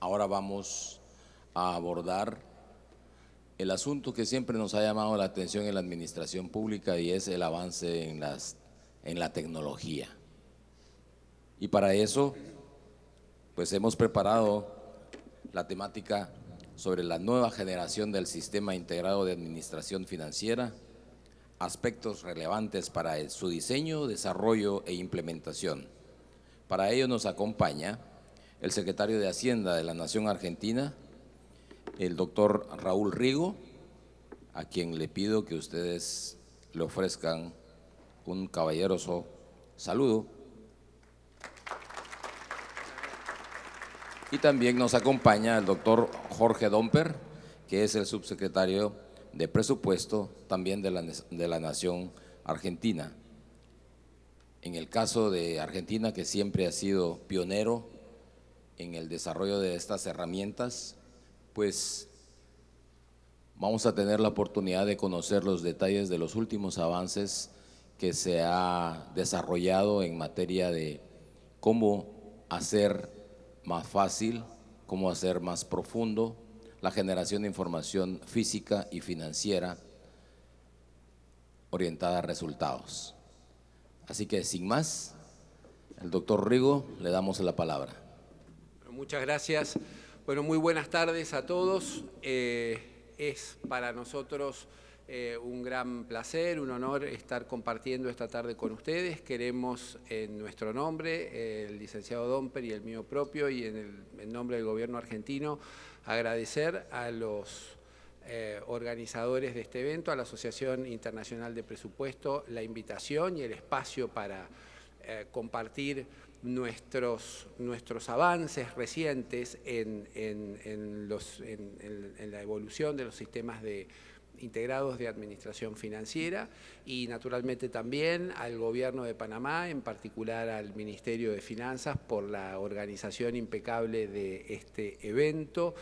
ahora vamos a abordar el asunto que siempre nos ha llamado la atención en la administración pública y es el avance en la tecnología. Y para eso, pues hemos preparado la temática sobre la nueva generación del Sistema Integrado de Administración Financiera, aspectos relevantes para su diseño, desarrollo e implementación. Para ello nos acompaña el secretario de Hacienda de la Nación Argentina, el doctor Raúl Rigo, a quien le pido que ustedes le ofrezcan un caballeroso saludo. Y también nos acompaña el doctor Jorge Domper, que es el subsecretario de Presupuesto también de la Nación Argentina. En el caso de Argentina, que siempre ha sido pionero en el desarrollo de estas herramientas, pues vamos a tener la oportunidad de conocer los detalles de los últimos avances que se ha desarrollado en materia de cómo hacer más fácil, cómo hacer más profundo la generación de información física y financiera orientada a resultados. Así que sin más, el doctor Rigo, le damos la palabra. Muchas gracias. Bueno, muy buenas tardes a todos. Es para nosotros un gran placer, un honor estar compartiendo esta tarde con ustedes. Queremos, en nuestro nombre, el licenciado Domper y el mío propio, y en nombre del gobierno argentino, agradecer a los organizadores de este evento, a la Asociación Internacional de Presupuesto, la invitación y el espacio para compartir nuestros avances recientes en la evolución de los sistemas integrados de administración financiera, y naturalmente también al Gobierno de Panamá, en particular al Ministerio de Finanzas, por la organización impecable de este evento.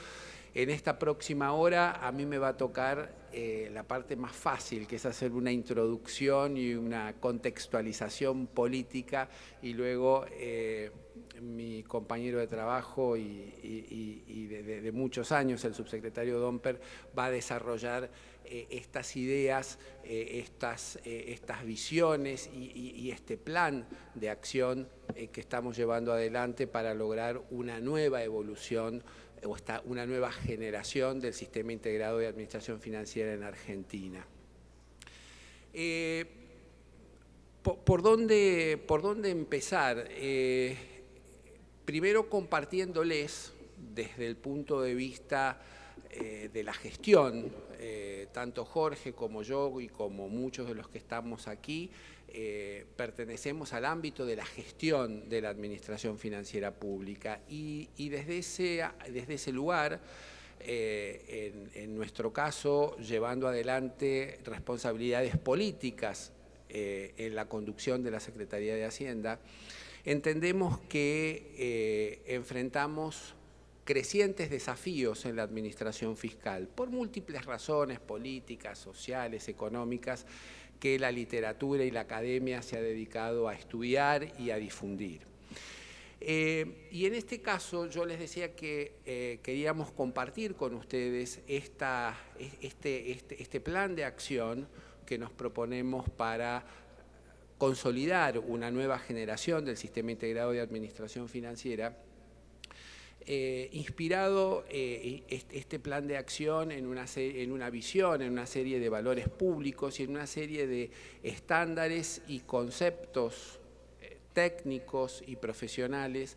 En esta próxima hora a mí me va a tocar la parte más fácil, que es hacer una introducción y una contextualización política, y luego mi compañero de trabajo y de muchos años, el subsecretario Domper, va a desarrollar estas ideas, estas visiones y este plan de acción que estamos llevando adelante para lograr una nueva evolución o una nueva generación del Sistema Integrado de Administración Financiera en Argentina. ¿Por dónde empezar? Primero compartiéndoles desde el punto de vista de la gestión, tanto Jorge como yo y como muchos de los que estamos aquí, pertenecemos al ámbito de la gestión de la administración financiera pública, y desde ese lugar, en nuestro caso, llevando adelante responsabilidades políticas en la conducción de la Secretaría de Hacienda, entendemos que enfrentamos crecientes desafíos en la administración fiscal por múltiples razones políticas, sociales, económicas, que la literatura y la academia se ha dedicado a estudiar y a difundir. Y en este caso yo les decía que queríamos compartir con ustedes este plan de acción que nos proponemos para consolidar una nueva generación del Sistema Integrado de Administración Financiera, inspirado este plan de acción en una visión, en una serie de valores públicos y en una serie de estándares y conceptos técnicos y profesionales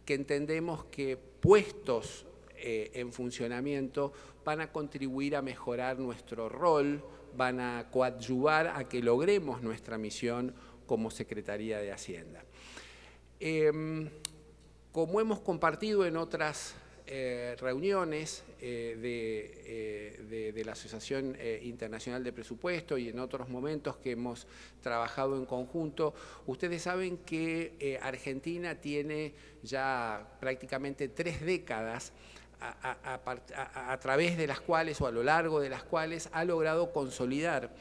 que entendemos que, puestos en funcionamiento, van a contribuir a mejorar nuestro rol, van a coadyuvar a que logremos nuestra misión como Secretaría de Hacienda. Como hemos compartido en otras reuniones de la Asociación Internacional de Presupuesto y en otros momentos que hemos trabajado en conjunto, ustedes saben que Argentina tiene ya prácticamente 3 décadas a través de las cuales, o a lo largo de las cuales, ha logrado consolidar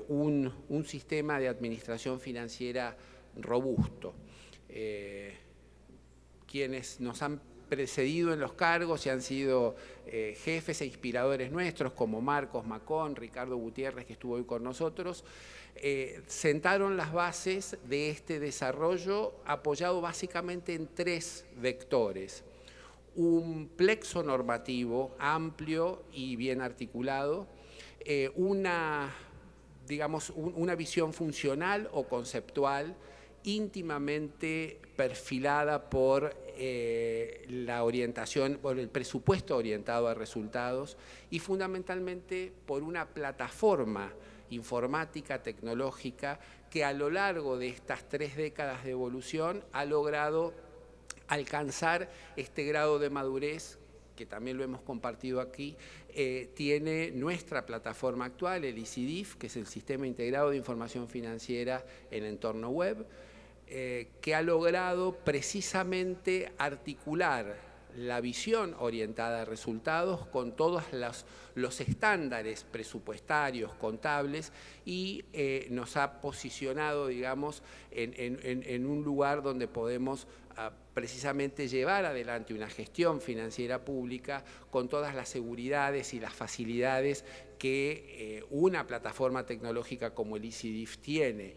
un sistema de administración financiera robusto. Quienes nos han precedido en los cargos y han sido jefes e inspiradores nuestros, como Marcos Macón, Ricardo Gutiérrez, que estuvo hoy con nosotros, sentaron las bases de este desarrollo apoyado básicamente en 3 vectores. Un plexo normativo amplio y bien articulado, una visión funcional o conceptual íntimamente perfilada por la orientación, por el presupuesto orientado a resultados y fundamentalmente por una plataforma informática, tecnológica, que a lo largo de estas 3 décadas de evolución ha logrado alcanzar este grado de madurez, que también lo hemos compartido aquí, tiene nuestra plataforma actual, el ICIDIF, que es el Sistema Integrado de Información Financiera en Entorno Web, que ha logrado precisamente articular la visión orientada a resultados con todos los estándares presupuestarios, contables, y nos ha posicionado, digamos, en un lugar donde podemos precisamente llevar adelante una gestión financiera pública con todas las seguridades y las facilidades que una plataforma tecnológica como el ICIDIF tiene.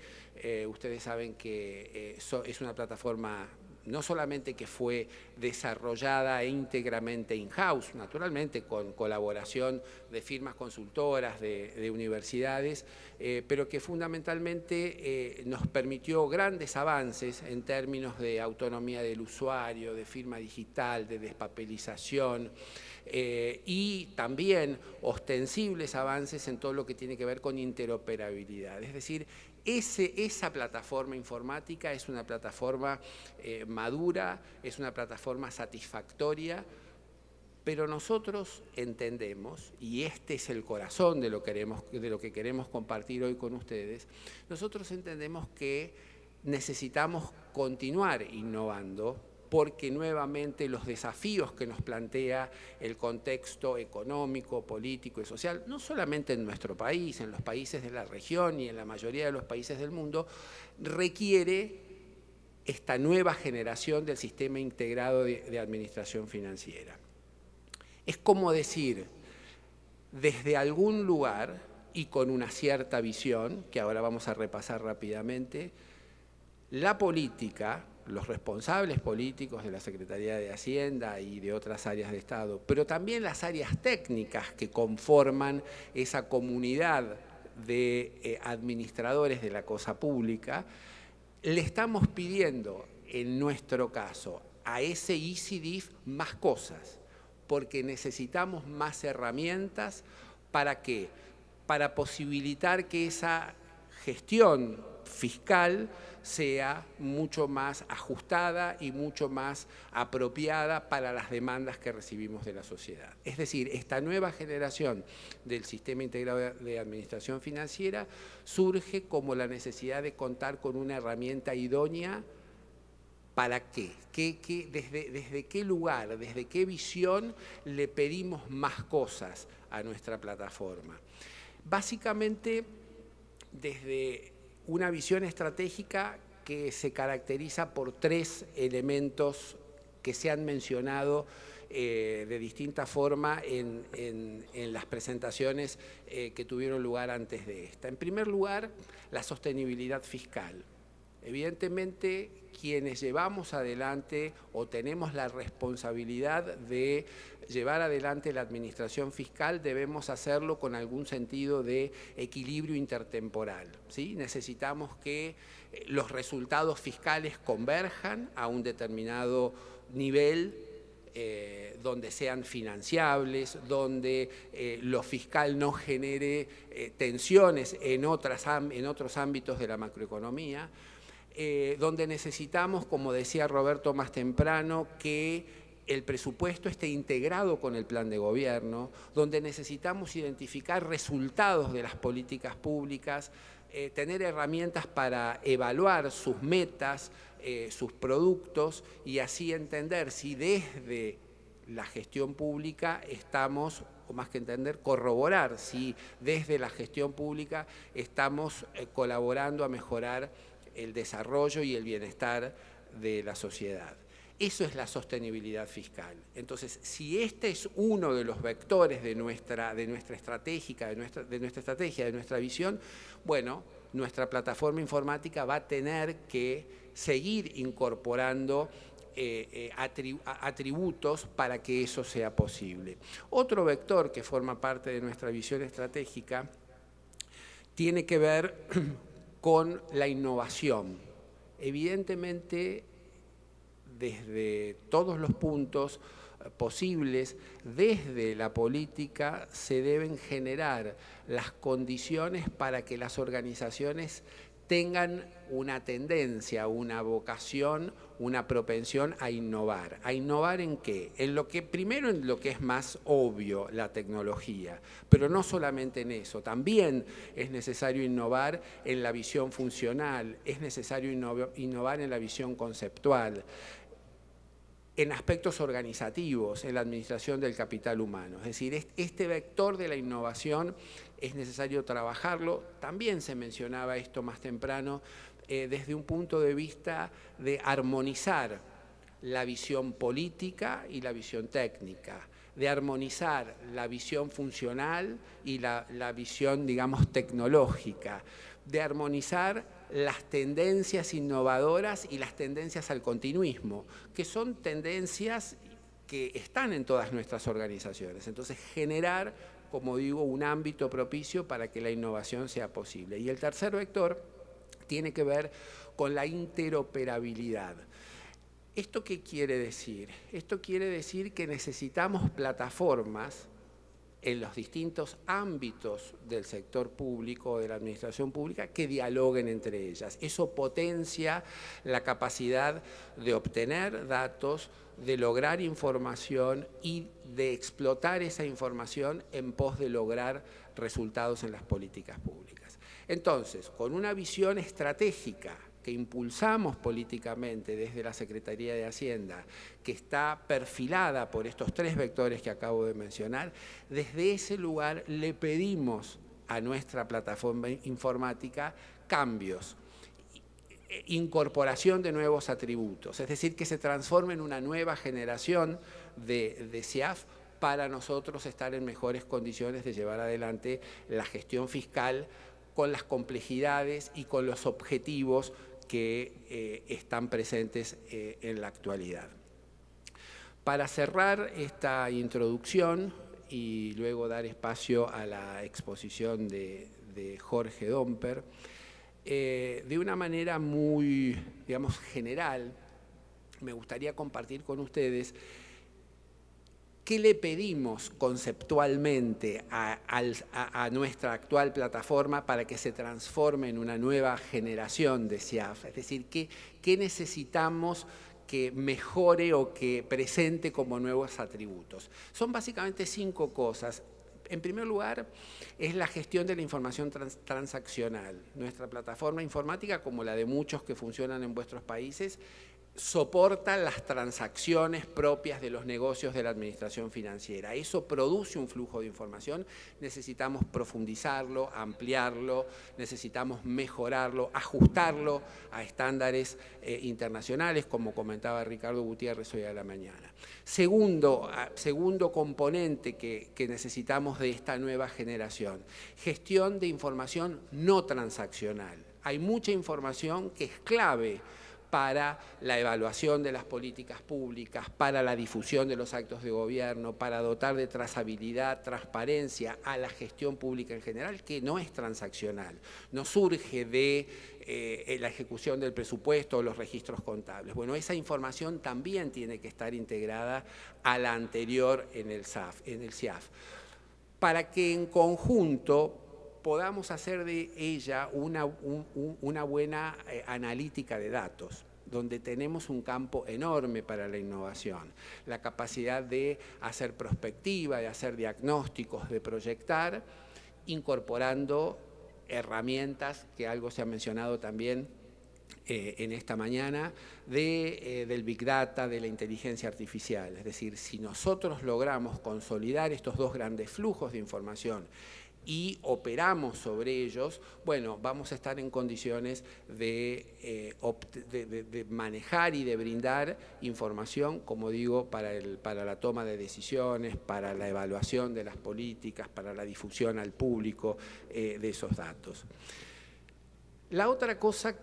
Ustedes saben que es una plataforma no solamente que fue desarrollada íntegramente in-house, naturalmente con colaboración de firmas consultoras, de universidades, pero que fundamentalmente nos permitió grandes avances en términos de autonomía del usuario, de firma digital, de despapelización, y también ostensibles avances en todo lo que tiene que ver con interoperabilidad. Es decir, esa plataforma informática es una plataforma madura, es una plataforma satisfactoria, pero nosotros entendemos, y este es el corazón de lo que queremos compartir hoy con ustedes, nosotros entendemos que necesitamos continuar innovando, porque nuevamente los desafíos que nos plantea el contexto económico, político y social, no solamente en nuestro país, en los países de la región y en la mayoría de los países del mundo, requiere esta nueva generación del sistema integrado de administración financiera. Es como decir, desde algún lugar y con una cierta visión, que ahora vamos a repasar rápidamente, la política, los responsables políticos de la Secretaría de Hacienda y de otras áreas de Estado, pero también las áreas técnicas que conforman esa comunidad de administradores de la cosa pública, le estamos pidiendo, en nuestro caso, a ese ICIDIF más cosas, porque necesitamos más herramientas. ¿Para qué? Para posibilitar que esa gestión fiscal sea mucho más ajustada y mucho más apropiada para las demandas que recibimos de la sociedad. Es decir, esta nueva generación del Sistema Integrado de Administración Financiera surge como la necesidad de contar con una herramienta idónea. ¿Para qué? ¿Desde qué lugar, desde qué visión le pedimos más cosas a nuestra plataforma? Básicamente, desde una visión estratégica que se caracteriza por 3 elementos que se han mencionado de distinta forma en las presentaciones que tuvieron lugar antes de esta. En primer lugar, la sostenibilidad fiscal. Evidentemente, quienes llevamos adelante o tenemos la responsabilidad de llevar adelante la administración fiscal debemos hacerlo con algún sentido de equilibrio intertemporal, ¿sí? Necesitamos que los resultados fiscales converjan a un determinado nivel donde sean financiables, donde lo fiscal no genere tensiones en otros ámbitos de la macroeconomía, donde necesitamos, como decía Roberto más temprano, que el presupuesto esté integrado con el plan de gobierno, donde necesitamos identificar resultados de las políticas públicas, tener herramientas para evaluar sus metas, sus productos y así entender si desde la gestión pública estamos, o más que entender, corroborar si desde la gestión pública estamos colaborando a mejorar el desarrollo y el bienestar de la sociedad. Eso es la sostenibilidad fiscal. Entonces, si este es uno de los vectores de nuestra estrategia, de nuestra visión, bueno, nuestra plataforma informática va a tener que seguir incorporando atributos para que eso sea posible. Otro vector que forma parte de nuestra visión estratégica tiene que ver con la innovación. Evidentemente, desde todos los puntos posibles, desde la política se deben generar las condiciones para que las organizaciones tengan una tendencia, una vocación, una propensión a innovar. ¿A innovar en qué? Primero en lo que es más obvio, la tecnología, pero no solamente en eso, también es necesario innovar en la visión funcional, es necesario innovar en la visión conceptual, en aspectos organizativos, en la administración del capital humano. Es decir, este vector de la innovación es necesario trabajarlo. También se mencionaba esto más temprano desde un punto de vista de armonizar la visión política y la visión técnica, de armonizar la visión funcional y la visión, digamos, tecnológica, de armonizar las tendencias innovadoras y las tendencias al continuismo, que son tendencias que están en todas nuestras organizaciones. Entonces, generar, como digo, un ámbito propicio para que la innovación sea posible. Y el tercer vector tiene que ver con la interoperabilidad. ¿Esto qué quiere decir? Esto quiere decir que necesitamos plataformas en los distintos ámbitos del sector público o de la administración pública que dialoguen entre ellas. Eso potencia la capacidad de obtener datos, de lograr información y de explotar esa información en pos de lograr resultados en las políticas públicas. Entonces, con una visión estratégica que impulsamos políticamente desde la Secretaría de Hacienda, que está perfilada por estos tres vectores que acabo de mencionar, desde ese lugar le pedimos a nuestra plataforma informática cambios, incorporación de nuevos atributos, es decir, que se transforme en una nueva generación de CIAF para nosotros estar en mejores condiciones de llevar adelante la gestión fiscal con las complejidades y con los objetivos que están presentes en la actualidad. Para cerrar esta introducción y luego dar espacio a la exposición de Jorge Domper, de una manera muy, digamos, general, me gustaría compartir con ustedes ¿qué le pedimos conceptualmente a nuestra actual plataforma para que se transforme en una nueva generación de CIAF? Es decir, ¿qué necesitamos que mejore o que presente como nuevos atributos? Son básicamente 5 cosas. En primer lugar, es la gestión de la información transaccional. Nuestra plataforma informática, como la de muchos que funcionan en vuestros países, soporta las transacciones propias de los negocios de la administración financiera. Eso produce un flujo de información, necesitamos profundizarlo, ampliarlo, necesitamos mejorarlo, ajustarlo a estándares internacionales, como comentaba Ricardo Gutiérrez hoy a la mañana. Segundo componente que necesitamos de esta nueva generación, gestión de información no transaccional. Hay mucha información que es clave para la evaluación de las políticas públicas, para la difusión de los actos de gobierno, para dotar de trazabilidad, transparencia a la gestión pública en general, que no es transaccional, no surge de la ejecución del presupuesto o los registros contables. Bueno, esa información también tiene que estar integrada a la anterior en el CIAF, para que en conjunto podamos hacer de ella una buena analítica de datos, donde tenemos un campo enorme para la innovación, la capacidad de hacer prospectiva, de hacer diagnósticos, de proyectar, incorporando herramientas, que algo se ha mencionado también en esta mañana, del Big Data, de la inteligencia artificial. Es decir, si nosotros logramos consolidar estos dos grandes flujos de información y operamos sobre ellos, bueno, vamos a estar en condiciones de manejar y de brindar información, como digo, para la toma de decisiones, para la evaluación de las políticas, para la difusión al público de esos datos. La otra cosa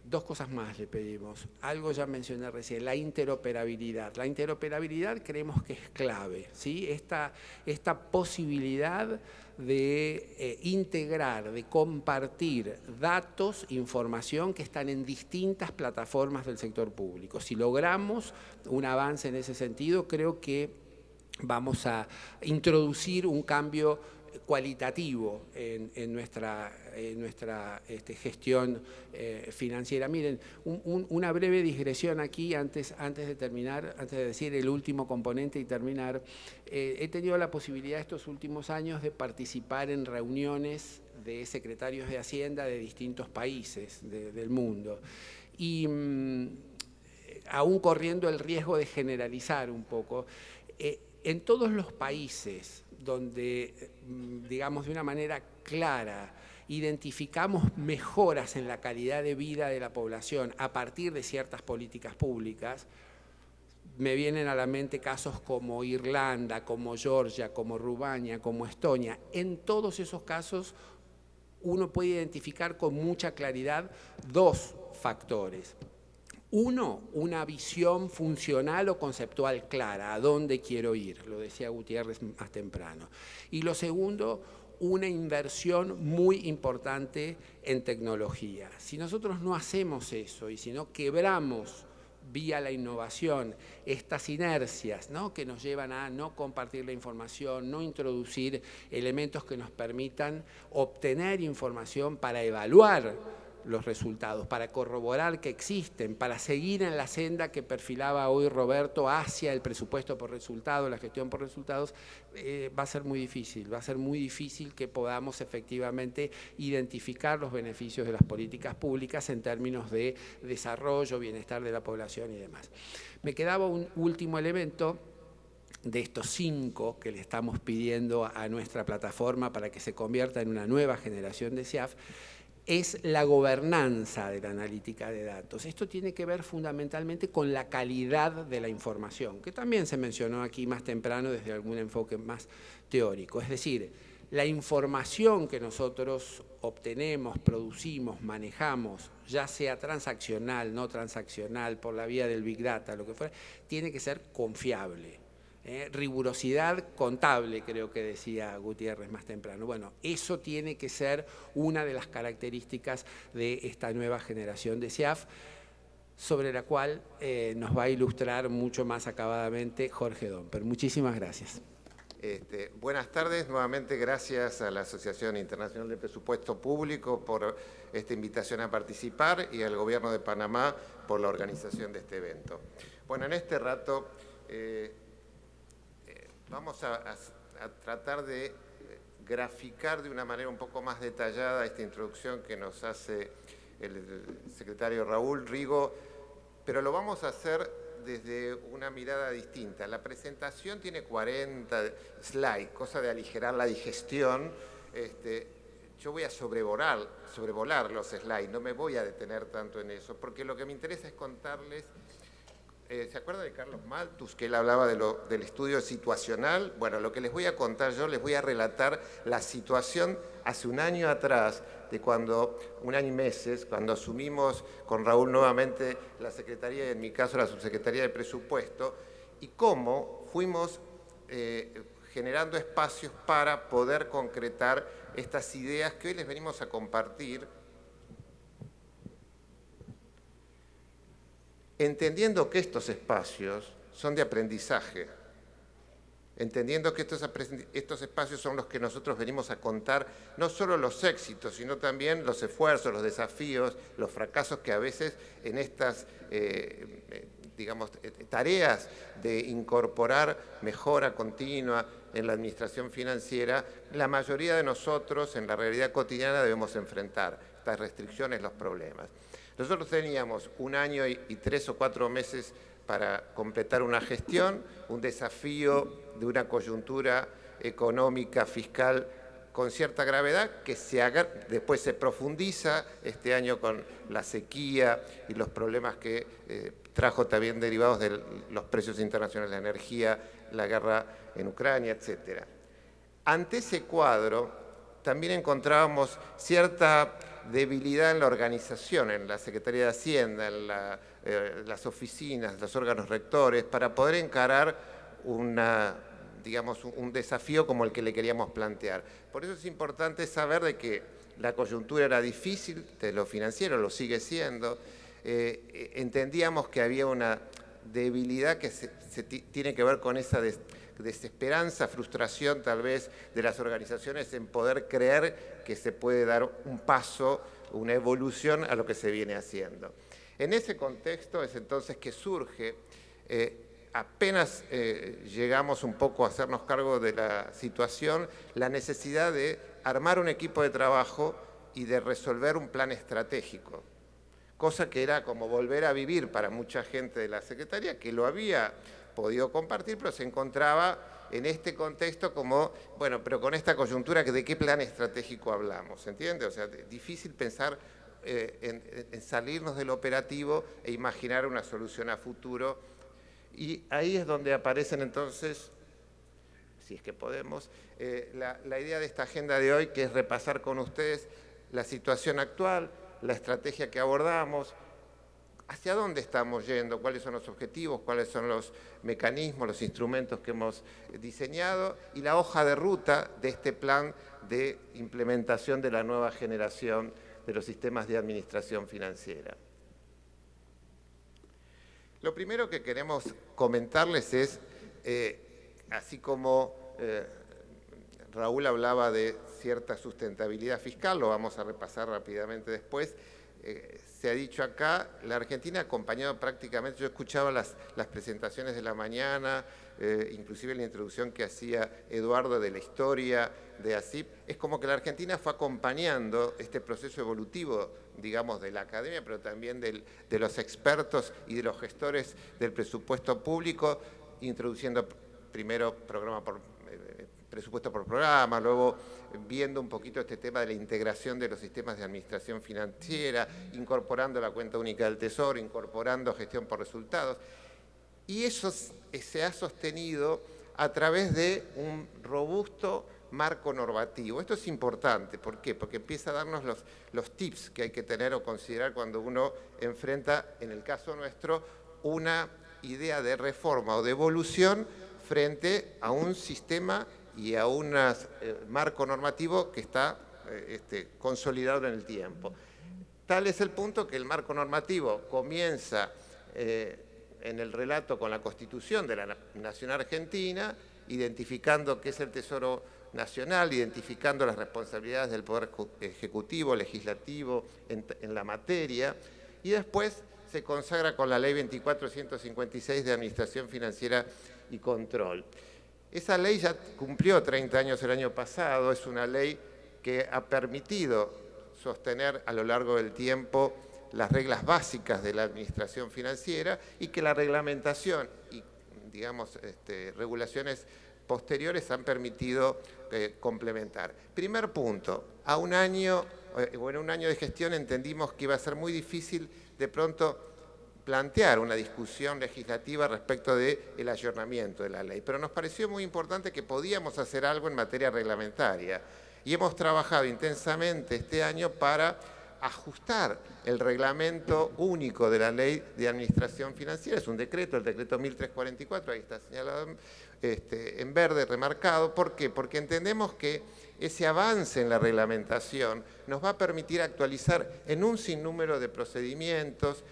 dos cosas más le pedimos. Algo ya mencioné recién, la interoperabilidad. La interoperabilidad creemos que es clave, ¿sí? Esta posibilidad de integrar, de compartir datos, información que están en distintas plataformas del sector público. Si logramos un avance en ese sentido, creo que vamos a introducir un cambio cualitativo en nuestra gestión financiera. Miren, una breve digresión aquí antes de terminar, antes de decir el último componente y terminar. He tenido la posibilidad estos últimos años de participar en reuniones de secretarios de Hacienda de distintos países del mundo. Y aún corriendo el riesgo de generalizar un poco, en todos los países donde, digamos, de una manera clara, identificamos mejoras en la calidad de vida de la población a partir de ciertas políticas públicas, me vienen a la mente casos como Irlanda, como Georgia, como Rumania, como Estonia. En todos esos casos uno puede identificar con mucha claridad dos factores. Uno, una visión funcional o conceptual clara, a dónde quiero ir, lo decía Gutiérrez más temprano. Y lo segundo, una inversión muy importante en tecnología. Si nosotros no hacemos eso y si no quebramos vía la innovación estas inercias, ¿no?, que nos llevan a no compartir la información, no introducir elementos que nos permitan obtener información para evaluar los resultados, para corroborar que existen, para seguir en la senda que perfilaba hoy Roberto hacia el presupuesto por resultados, la gestión por resultados, va a ser muy difícil que podamos efectivamente identificar los beneficios de las políticas públicas en términos de desarrollo, bienestar de la población y demás. Me quedaba un último elemento de estos 5 que le estamos pidiendo a nuestra plataforma para que se convierta en una nueva generación de SIAF, es la gobernanza de la analítica de datos. Esto tiene que ver fundamentalmente con la calidad de la información, que también se mencionó aquí más temprano desde algún enfoque más teórico. Es decir, la información que nosotros obtenemos, producimos, manejamos, ya sea transaccional, no transaccional, por la vía del Big Data, lo que fuera, tiene que ser confiable. Rigurosidad contable, creo que decía Gutiérrez más temprano. Bueno, eso tiene que ser una de las características de esta nueva generación de SIAF, sobre la cual nos va a ilustrar mucho más acabadamente Jorge Domper. Muchísimas gracias. Buenas tardes, nuevamente gracias a la Asociación Internacional de Presupuesto Público por esta invitación a participar y al Gobierno de Panamá por la organización de este evento. Bueno, en este rato vamos a tratar de graficar de una manera un poco más detallada esta introducción que nos hace el secretario Raúl Rigo, pero lo vamos a hacer desde una mirada distinta. La presentación tiene 40 slides, cosa de aligerar la digestión. Yo voy a sobrevolar los slides, no me voy a detener tanto en eso, porque lo que me interesa es contarles. ¿Se acuerda de Carlos Malthus, que él hablaba del estudio situacional? Bueno, lo que les voy a contar yo, les voy a relatar la situación hace un año atrás, un año y meses, cuando asumimos con Raúl nuevamente la Secretaría, y en mi caso la Subsecretaría de Presupuesto, y cómo fuimos generando espacios para poder concretar estas ideas que hoy les venimos a compartir, entendiendo que estos espacios son de aprendizaje, entendiendo que estos espacios son los que nosotros venimos a contar, no solo los éxitos, sino también los esfuerzos, los desafíos, los fracasos que a veces en estas, tareas de incorporar mejora continua en la administración financiera, la mayoría de nosotros en la realidad cotidiana debemos enfrentar estas restricciones, los problemas. Nosotros teníamos un año y 3 o 4 meses para completar una gestión, un desafío de una coyuntura económica, fiscal con cierta gravedad, que después se profundiza este año con la sequía y los problemas que trajo también derivados de los precios internacionales de la energía, la guerra en Ucrania, etc. Ante ese cuadro también encontrábamos cierta debilidad en la organización, en la Secretaría de Hacienda, en las oficinas, los órganos rectores, para poder encarar un desafío como el que le queríamos plantear. Por eso es importante saber de que la coyuntura era difícil, de lo financiero lo sigue siendo. Entendíamos que había una debilidad que tiene que ver con esa desesperanza, frustración tal vez de las organizaciones en poder creer que se puede dar un paso, una evolución a lo que se viene haciendo. En ese contexto es entonces que surge, apenas llegamos un poco a hacernos cargo de la situación, la necesidad de armar un equipo de trabajo y de resolver un plan estratégico, cosa que era como volver a vivir para mucha gente de la Secretaría, que lo había podido compartir, pero se encontraba en este contexto como, bueno, pero con esta coyuntura, ¿de qué plan estratégico hablamos? ¿Entiende? O sea, difícil pensar en salirnos del operativo e imaginar una solución a futuro. Y ahí es donde aparecen entonces, si es que podemos, la idea de esta agenda de hoy, que es repasar con ustedes la situación actual, la estrategia que abordamos, hacia dónde estamos yendo, cuáles son los objetivos, cuáles son los mecanismos, los instrumentos que hemos diseñado y la hoja de ruta de este plan de implementación de la nueva generación de los sistemas de administración financiera. Lo primero que queremos comentarles es, así como Raúl hablaba de cierta sustentabilidad fiscal, lo vamos a repasar rápidamente después. Se ha dicho acá, la Argentina ha acompañado prácticamente, yo escuchaba las presentaciones de la mañana, inclusive la introducción que hacía Eduardo de la historia de ASIP, es como que la Argentina fue acompañando este proceso evolutivo, digamos, de la academia, pero también de los expertos y de los gestores del presupuesto público, introduciendo primero presupuesto por programa, luego viendo un poquito este tema de la integración de los sistemas de administración financiera, incorporando la cuenta única del Tesoro, incorporando gestión por resultados. Y eso se ha sostenido a través de un robusto marco normativo. Esto es importante, ¿por qué? Porque empieza a darnos los tips que hay que tener o considerar cuando uno enfrenta, en el caso nuestro, una idea de reforma o de evolución frente a un sistema y a un marco normativo que está consolidado en el tiempo. Tal es el punto que el marco normativo comienza en el relato con la Constitución de la Nación Argentina, identificando qué es el Tesoro Nacional, identificando las responsabilidades del Poder Ejecutivo, Legislativo en la materia, y después se consagra con la Ley 24.156 de Administración Financiera y Control. Esa ley ya cumplió 30 años el año pasado, es una ley que ha permitido sostener a lo largo del tiempo las reglas básicas de la administración financiera y que la reglamentación y, digamos, regulaciones posteriores han permitido complementar. Primer punto, en un año de gestión entendimos que iba a ser muy difícil de pronto plantear una discusión legislativa respecto del ayornamiento de la ley, pero nos pareció muy importante que podíamos hacer algo en materia reglamentaria y hemos trabajado intensamente este año para ajustar el reglamento único de la Ley de Administración Financiera. Es un decreto, el decreto 1344, ahí está señalado en verde, remarcado. ¿Por qué? Porque entendemos que ese avance en la reglamentación nos va a permitir actualizar en un sinnúmero de procedimientos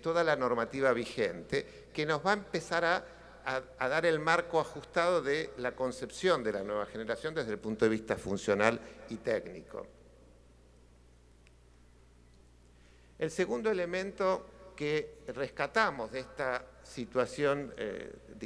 toda la normativa vigente, que nos va a empezar a dar el marco ajustado de la concepción de la nueva generación desde el punto de vista funcional y técnico. El segundo elemento que rescatamos de esta situación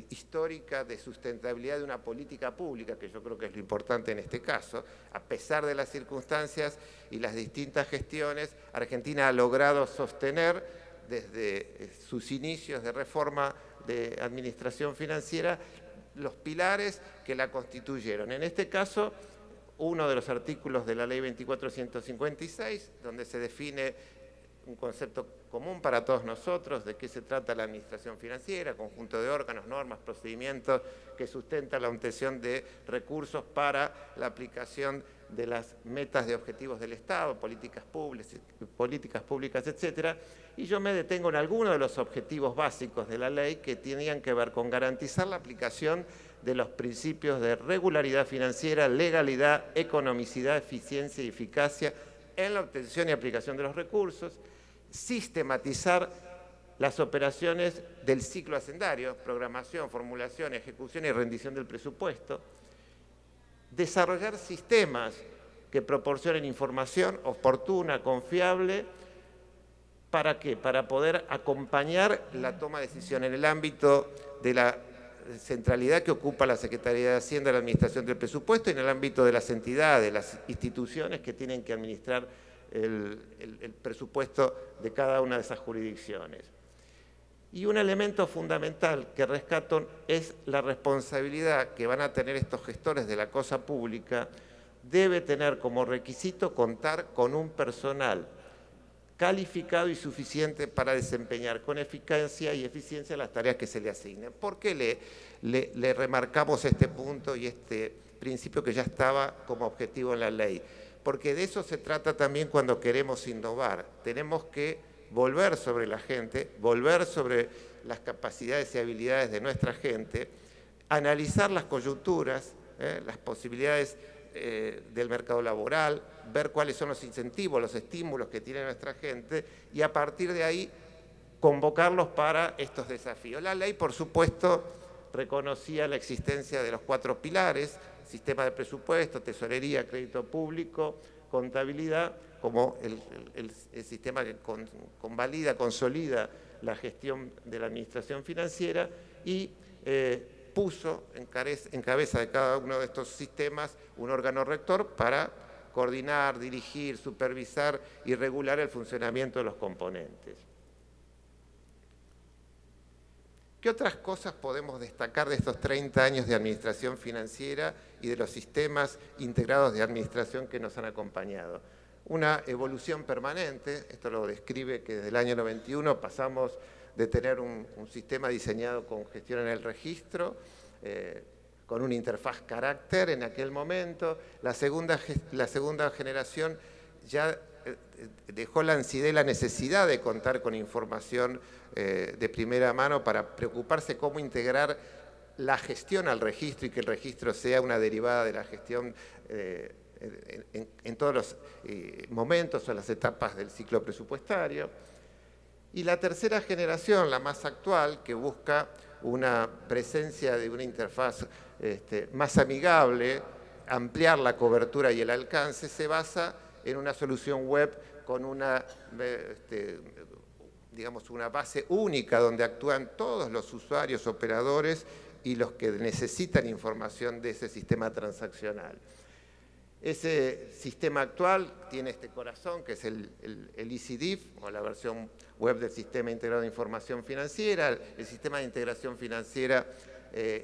histórica de sustentabilidad de una política pública, que yo creo que es lo importante en este caso, a pesar de las circunstancias y las distintas gestiones, Argentina ha logrado sostener desde sus inicios de reforma de administración financiera los pilares que la constituyeron. En este caso, uno de los artículos de la Ley 24.156, donde se define un concepto común para todos nosotros de qué se trata la administración financiera, conjunto de órganos, normas, procedimientos que sustentan la obtención de recursos para la aplicación de las metas de objetivos del Estado, políticas públicas, etcétera. Y yo me detengo en algunos de los objetivos básicos de la ley que tenían que ver con garantizar la aplicación de los principios de regularidad financiera, legalidad, economicidad, eficiencia y eficacia en la obtención y aplicación de los recursos, sistematizar las operaciones del ciclo hacendario, programación, formulación, ejecución y rendición del presupuesto, desarrollar sistemas que proporcionen información oportuna, confiable. ¿Para qué? Para poder acompañar la toma de decisión en el ámbito de la centralidad que ocupa la Secretaría de Hacienda, la Administración del Presupuesto, y en el ámbito de las entidades, las instituciones que tienen que administrar el presupuesto de cada una de esas jurisdicciones. Y un elemento fundamental que rescato es la responsabilidad que van a tener estos gestores de la cosa pública. Debe tener como requisito contar con un personal calificado y suficiente para desempeñar con eficacia y eficiencia las tareas que se le asignen. ¿Por qué le remarcamos este punto y este principio que ya estaba como objetivo en la ley? Porque de eso se trata también cuando queremos innovar. Tenemos que volver sobre la gente, volver sobre las capacidades y habilidades de nuestra gente, analizar las coyunturas, las posibilidades del mercado laboral, ver cuáles son los incentivos, los estímulos que tiene nuestra gente y a partir de ahí convocarlos para estos desafíos. La ley, por supuesto, reconocía la existencia de los 4 pilares: sistema de presupuesto, tesorería, crédito público, contabilidad, como el sistema que convalida, consolida la gestión de la administración financiera y puso en cabeza de cada uno de estos sistemas un órgano rector para coordinar, dirigir, supervisar y regular el funcionamiento de los componentes. ¿Qué otras cosas podemos destacar de estos 30 años de administración financiera y de los sistemas integrados de administración que nos han acompañado? Una evolución permanente, esto lo describe que desde el año 91 pasamos de tener un sistema diseñado con gestión en el registro, con una interfaz carácter en aquel momento. La segunda generación ya dejó la ansiedad y la necesidad de contar con información de primera mano para preocuparse cómo integrar la gestión al registro y que el registro sea una derivada de la gestión en todos los momentos o las etapas del ciclo presupuestario. Y la tercera generación, la más actual, que busca una presencia de una interfaz más amigable, ampliar la cobertura y el alcance, se basa en una solución web con una base única donde actúan todos los usuarios, operadores y los que necesitan información de ese sistema transaccional. Ese sistema actual tiene este corazón, que es el EasyDIF, o la versión web del Sistema Integrado de Información Financiera. El Sistema de Integración Financiera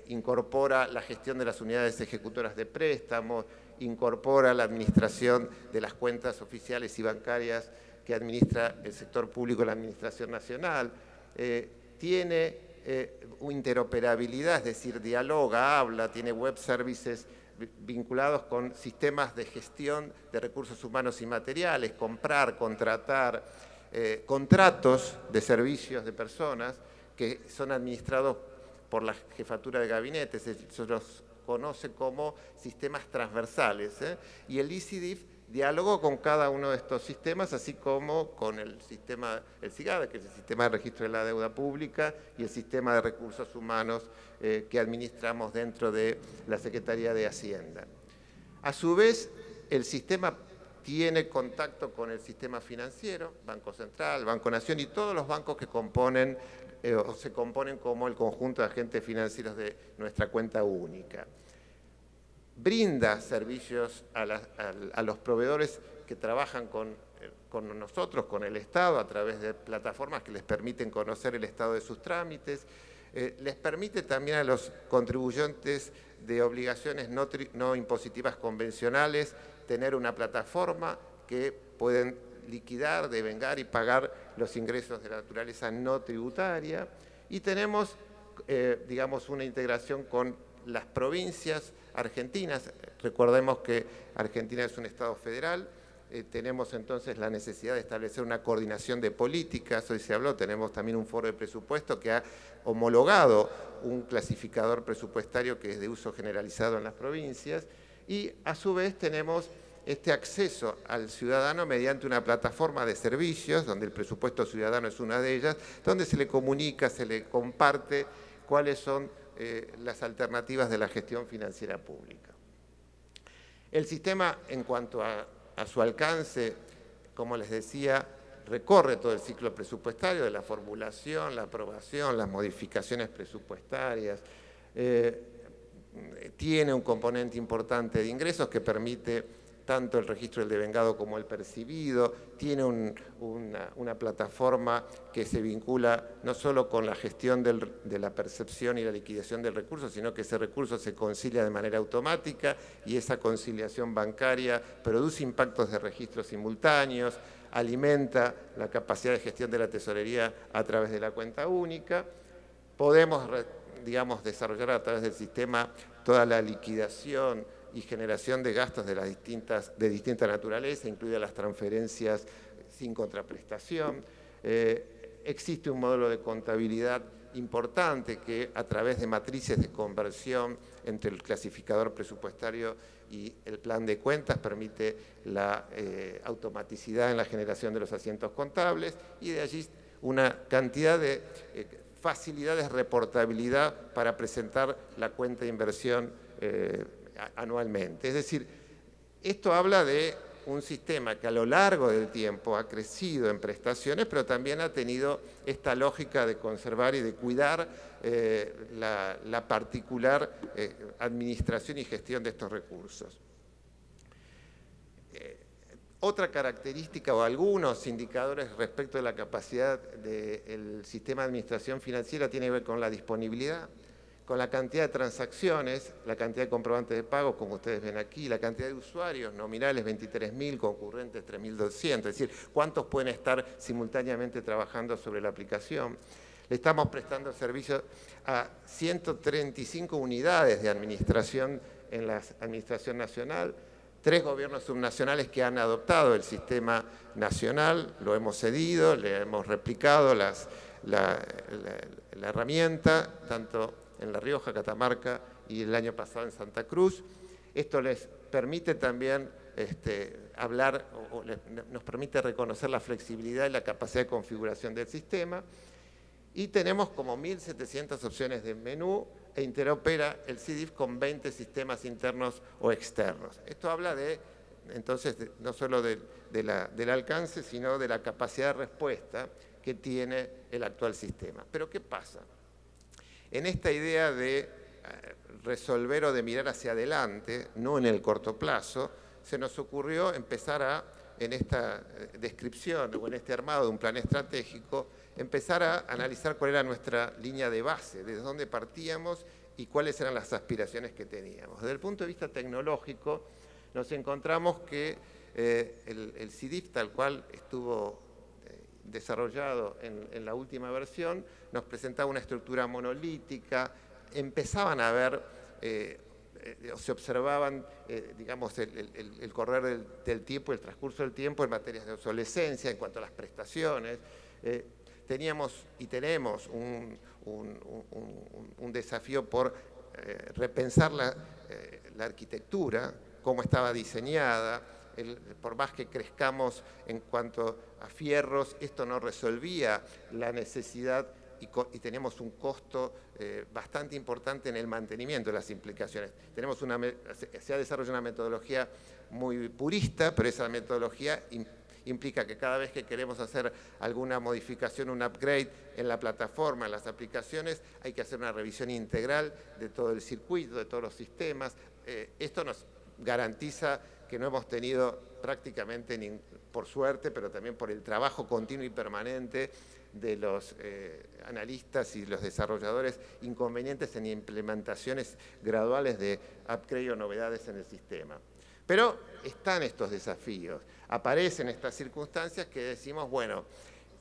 incorpora la gestión de las unidades ejecutoras de préstamos, incorpora la administración de las cuentas oficiales y bancarias que administra el sector público y la Administración Nacional. Tiene interoperabilidad, es decir, dialoga, habla, tiene web services vinculados con sistemas de gestión de recursos humanos y materiales, comprar, contratar, contratos de servicios de personas que son administrados por la jefatura de gabinete, se los conoce como sistemas transversales, y el EasyDIF dialogó con cada uno de estos sistemas, así como con el sistema, el SIGADA, que es el Sistema de Registro de la Deuda Pública, y el Sistema de Recursos Humanos que administramos dentro de la Secretaría de Hacienda. A su vez, el sistema tiene contacto con el sistema financiero, Banco Central, Banco Nación y todos los bancos que componen o se componen como el conjunto de agentes financieros de nuestra cuenta única. Brinda servicios a los proveedores que trabajan con nosotros, con el Estado, a través de plataformas que les permiten conocer el estado de sus trámites, Les permite también a los contribuyentes de obligaciones no impositivas convencionales tener una plataforma que pueden liquidar, devengar y pagar los ingresos de naturaleza no tributaria. Y tenemos, digamos, una integración con las provincias argentinas. Recordemos que Argentina es un Estado federal. Tenemos entonces la necesidad de establecer una coordinación de políticas. Hoy se habló, tenemos también un foro de presupuesto que ha homologado un clasificador presupuestario que es de uso generalizado en las provincias. Y a su vez tenemos este acceso al ciudadano mediante una plataforma de servicios, donde el presupuesto ciudadano es una de ellas, donde se le comunica, se le comparte cuáles son las alternativas de la gestión financiera pública. El sistema, en cuanto a su alcance, como les decía, recorre todo el ciclo presupuestario, de la formulación, la aprobación, las modificaciones presupuestarias. Tiene un componente importante de ingresos que permite tanto el registro del devengado como el percibido. Tiene una plataforma que se vincula no solo con la gestión de la percepción y la liquidación del recurso, sino que ese recurso se concilia de manera automática y esa conciliación bancaria produce impactos de registro simultáneos, alimenta la capacidad de gestión de la tesorería a través de la cuenta única. Podemos, digamos, desarrollar a través del sistema toda la liquidación y generación de gastos de distinta naturaleza, incluidas las transferencias sin contraprestación. Existe un modelo de contabilidad importante que a través de matrices de conversión entre el clasificador presupuestario y el plan de cuentas permite la automaticidad en la generación de los asientos contables y de allí una cantidad de facilidades de reportabilidad para presentar la cuenta de inversión anualmente. Es decir, esto habla de un sistema que a lo largo del tiempo ha crecido en prestaciones, pero también ha tenido esta lógica de conservar y de cuidar la particular administración y gestión de estos recursos. Otra característica o algunos indicadores respecto de la capacidad del sistema de administración financiera tiene que ver con la disponibilidad, con la cantidad de transacciones, la cantidad de comprobantes de pago, como ustedes ven aquí, la cantidad de usuarios nominales, 23.000, concurrentes, 3.200, es decir, cuántos pueden estar simultáneamente trabajando sobre la aplicación. Le estamos prestando servicio a 135 unidades de administración en la Administración Nacional, 3 gobiernos subnacionales que han adoptado el sistema nacional, lo hemos cedido, le hemos replicado la herramienta, tanto en La Rioja, Catamarca y el año pasado en Santa Cruz. Esto les permite también hablar, nos permite reconocer la flexibilidad y la capacidad de configuración del sistema. Y tenemos como 1.700 opciones de menú e interopera el CDIF con 20 sistemas internos o externos. Esto habla entonces, no solo del alcance, sino de la capacidad de respuesta que tiene el actual sistema. Pero ¿qué pasa? En esta idea de resolver o de mirar hacia adelante, no en el corto plazo, se nos ocurrió empezar en esta descripción o en este armado de un plan estratégico, empezar a analizar cuál era nuestra línea de base, desde dónde partíamos y cuáles eran las aspiraciones que teníamos. Desde el punto de vista tecnológico, nos encontramos que el CDIF, tal cual estuvo desarrollado en la última versión, nos presentaba una estructura monolítica, empezaban a ver, se observaban, digamos, el correr del tiempo, el transcurso del tiempo en materias de obsolescencia, en cuanto a las prestaciones. Teníamos y tenemos un desafío por repensar la arquitectura, cómo estaba diseñada. Por más que crezcamos en cuanto a fierros, esto no resolvía la necesidad y tenemos un costo bastante importante en el mantenimiento de las implicaciones. Se ha desarrollado una metodología muy purista, pero esa metodología implica que cada vez que queremos hacer alguna modificación, un upgrade en la plataforma, en las aplicaciones, hay que hacer una revisión integral de todo el circuito, de todos los sistemas. Esto nos garantiza que no hemos tenido prácticamente, por suerte, pero también por el trabajo continuo y permanente de los analistas y los desarrolladores, inconvenientes en implementaciones graduales de upgrade o novedades en el sistema. Pero están estos desafíos, aparecen estas circunstancias que decimos, bueno,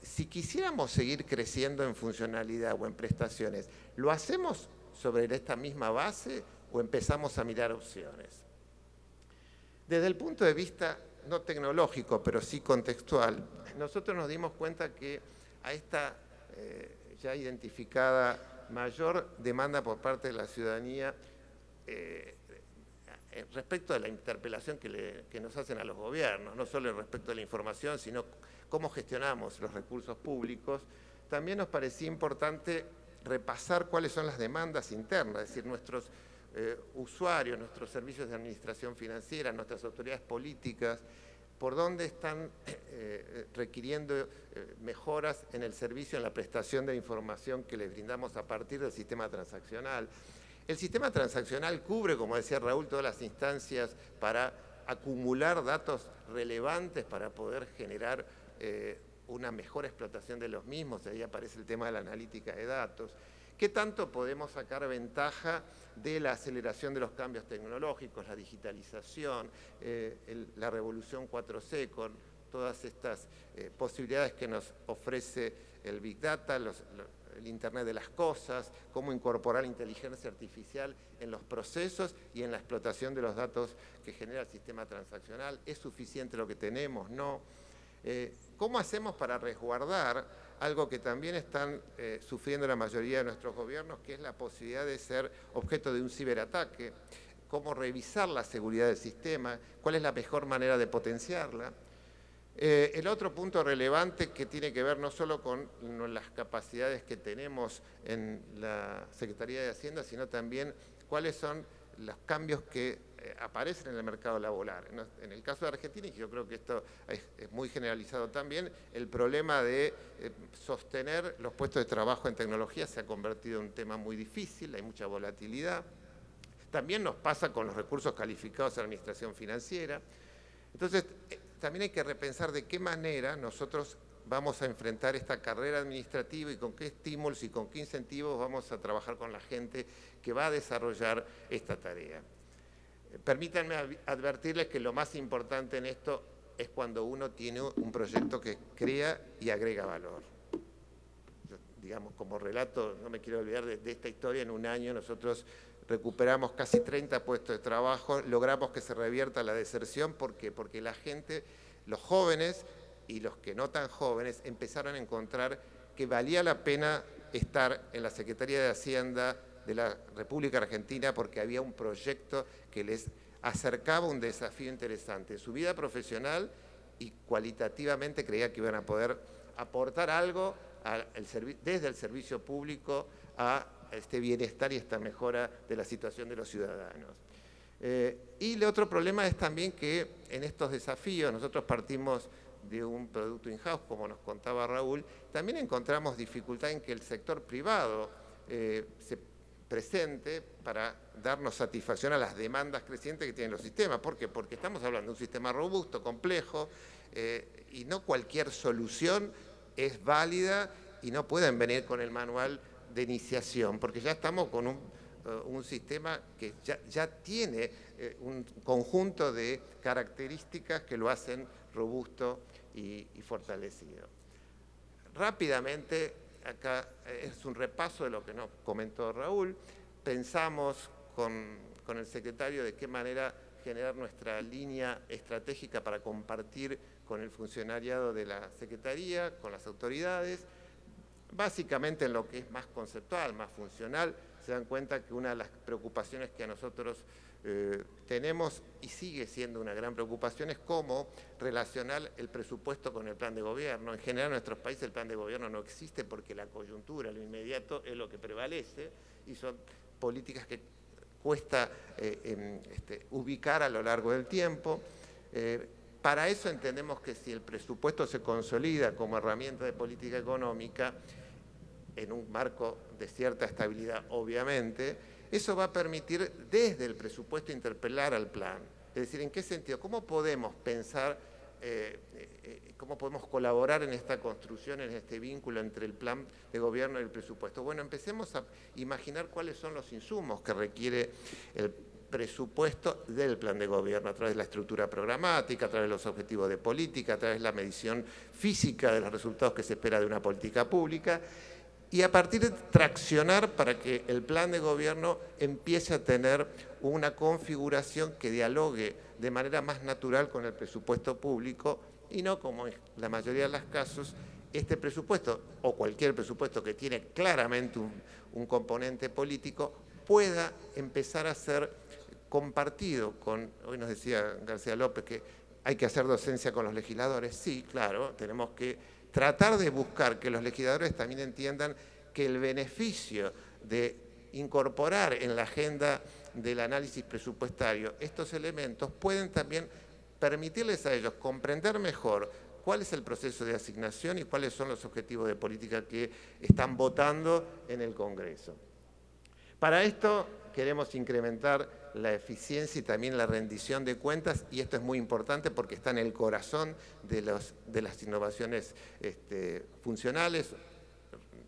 si quisiéramos seguir creciendo en funcionalidad o en prestaciones, ¿lo hacemos sobre esta misma base o empezamos a mirar opciones? Desde el punto de vista no tecnológico, pero sí contextual, nosotros nos dimos cuenta que a esta ya identificada mayor demanda por parte de la ciudadanía respecto de la interpelación que nos hacen a los gobiernos, no solo respecto de la información, sino cómo gestionamos los recursos públicos, también nos parecía importante repasar cuáles son las demandas internas, es decir, nuestros usuarios, nuestros servicios de administración financiera, nuestras autoridades políticas, por dónde están requiriendo mejoras en el servicio, en la prestación de información que les brindamos a partir del sistema transaccional. El sistema transaccional cubre, como decía Raúl, todas las instancias para acumular datos relevantes para poder generar una mejor explotación de los mismos. Ahí aparece el tema de la analítica de datos. ¿Qué tanto podemos sacar ventaja de la aceleración de los cambios tecnológicos, la digitalización, la revolución 4C, con todas estas posibilidades que nos ofrece el Big Data, el Internet de las cosas, cómo incorporar inteligencia artificial en los procesos y en la explotación de los datos que genera el sistema transaccional? ¿Es suficiente lo que tenemos? No. ¿Cómo hacemos para resguardar algo que también están sufriendo la mayoría de nuestros gobiernos, que es la posibilidad de ser objeto de un ciberataque? ¿Cómo revisar la seguridad del sistema? ¿Cuál es la mejor manera de potenciarla? El otro punto relevante que tiene que ver no solo con las capacidades que tenemos en la Secretaría de Hacienda, sino también cuáles son los cambios que aparecen en el mercado laboral. En el caso de Argentina, y yo creo que esto es muy generalizado también, el problema de sostener los puestos de trabajo en tecnología se ha convertido en un tema muy difícil, hay mucha volatilidad. También nos pasa con los recursos calificados en la administración financiera. Entonces, también hay que repensar de qué manera nosotros vamos a enfrentar esta carrera administrativa y con qué estímulos y con qué incentivos vamos a trabajar con la gente que va a desarrollar esta tarea. Permítanme advertirles que lo más importante en esto es cuando uno tiene un proyecto que crea y agrega valor. Digamos, como relato, no me quiero olvidar de esta historia. En un año nosotros recuperamos casi 30 puestos de trabajo, logramos que se revierta la deserción. ¿Por qué? Porque la gente, los jóvenes y los que no tan jóvenes, empezaron a encontrar que valía la pena estar en la Secretaría de Hacienda de la República Argentina porque había un proyecto que les acercaba un desafío interesante en su vida profesional y cualitativamente creía que iban a poder aportar algo desde el servicio público a este bienestar y esta mejora de la situación de los ciudadanos. Y el otro problema es también que en estos desafíos, nosotros partimos de un producto in-house, como nos contaba Raúl, también encontramos dificultad en que el sector privado se presente para darnos satisfacción a las demandas crecientes que tienen los sistemas. ¿Por qué? Porque estamos hablando de un sistema robusto, complejo, y no cualquier solución es válida y no pueden venir con el manual de iniciación, porque ya estamos con un sistema que ya tiene un conjunto de características que lo hacen robusto y fortalecido. Rápidamente, acá es un repaso de lo que nos comentó Raúl. Pensamos con el secretario de qué manera generar nuestra línea estratégica para compartir con el funcionariado de la Secretaría, con las autoridades, básicamente en lo que es más conceptual, más funcional. Se dan cuenta que una de las preocupaciones que a nosotros tenemos y sigue siendo una gran preocupación es cómo relacionar el presupuesto con el plan de gobierno. En general en nuestros países el plan de gobierno no existe porque la coyuntura, lo inmediato es lo que prevalece y son políticas que cuesta ubicar a lo largo del tiempo. Para eso entendemos que si el presupuesto se consolida como herramienta de política económica, en un marco de cierta estabilidad, obviamente, eso va a permitir desde el presupuesto interpelar al plan. decir, ¿en qué sentido? ¿Cómo podemos pensar, cómo podemos colaborar en esta construcción, en este vínculo entre el plan de gobierno y el presupuesto? Bueno, empecemos a imaginar cuáles son los insumos que requiere el presupuesto del plan de gobierno, a través de la estructura programática, a través de los objetivos de política, a través de la medición física de los resultados que se espera de una política pública, y a partir de traccionar para que el plan de gobierno empiece a tener una configuración que dialogue de manera más natural con el presupuesto público y no, como en la mayoría de los casos, este presupuesto o cualquier presupuesto que tiene claramente un componente político pueda empezar a ser compartido con, hoy nos decía García López que hay que hacer docencia con los legisladores. Sí, claro, tenemos que tratar de buscar que los legisladores también entiendan que el beneficio de incorporar en la agenda del análisis presupuestario estos elementos pueden también permitirles a ellos comprender mejor cuál es el proceso de asignación y cuáles son los objetivos de política que están votando en el Congreso. Para esto queremos incrementar la eficiencia y también la rendición de cuentas, y esto es muy importante porque está en el corazón de las innovaciones funcionales.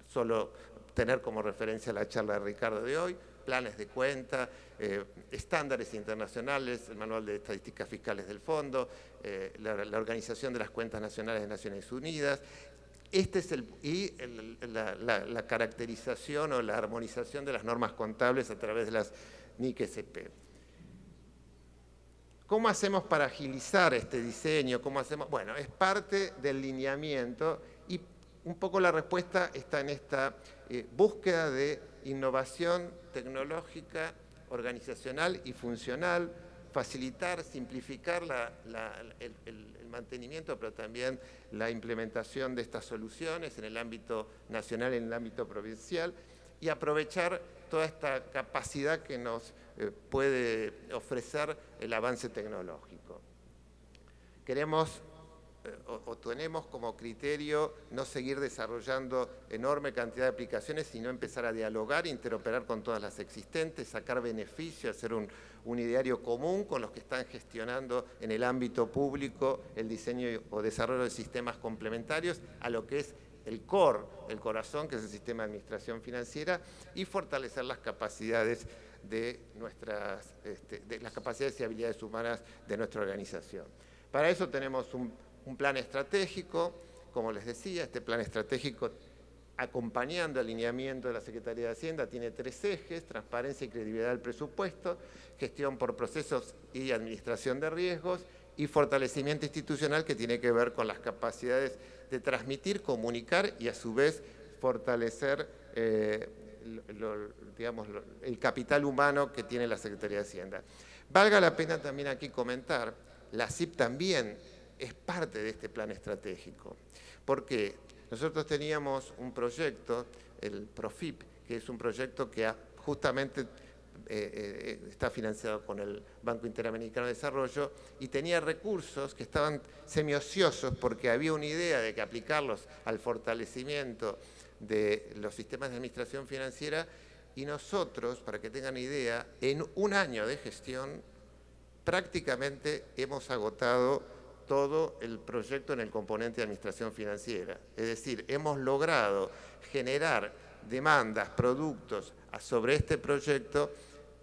Solo tener como referencia la charla de Ricardo de hoy, planes de cuenta, estándares internacionales, el Manual de Estadísticas Fiscales del Fondo, la Organización de las Cuentas Nacionales de Naciones Unidas. Este es la caracterización o la armonización de las normas contables a través de las NIC-SP. ¿Cómo hacemos para agilizar este diseño? ¿Cómo hacemos? Bueno, es parte del lineamiento y un poco la respuesta está en esta búsqueda de innovación tecnológica, organizacional y funcional, facilitar, simplificar el mantenimiento, pero también la implementación de estas soluciones en el ámbito nacional y en el ámbito provincial, y aprovechar toda esta capacidad que nos puede ofrecer el avance tecnológico. Queremos o tenemos como criterio no seguir desarrollando enorme cantidad de aplicaciones, sino empezar a dialogar, interoperar con todas las existentes, sacar beneficio, hacer un ideario común con los que están gestionando en el ámbito público el diseño o desarrollo de sistemas complementarios a lo que es el core, el corazón, que es el sistema de administración financiera, y fortalecer las capacidades de las capacidades y habilidades humanas de nuestra organización. Para eso tenemos un plan estratégico, como les decía, este plan estratégico acompañando el alineamiento de la Secretaría de Hacienda tiene 3 ejes: transparencia y credibilidad del presupuesto, gestión por procesos y administración de riesgos, y fortalecimiento institucional, que tiene que ver con las capacidades de transmitir, comunicar y a su vez fortalecer el capital humano que tiene la Secretaría de Hacienda. Valga la pena también aquí comentar, la CIP también es parte de este plan estratégico. ¿Por qué? Nosotros teníamos un proyecto, el PROFIP, que es un proyecto que justamente está financiado con el Banco Interamericano de Desarrollo, y tenía recursos que estaban semiociosos porque había una idea de que aplicarlos al fortalecimiento de los sistemas de administración financiera, y nosotros, para que tengan idea, en un año de gestión prácticamente hemos agotado todo el proyecto en el componente de administración financiera. Es decir, hemos logrado generar demandas, productos sobre este proyecto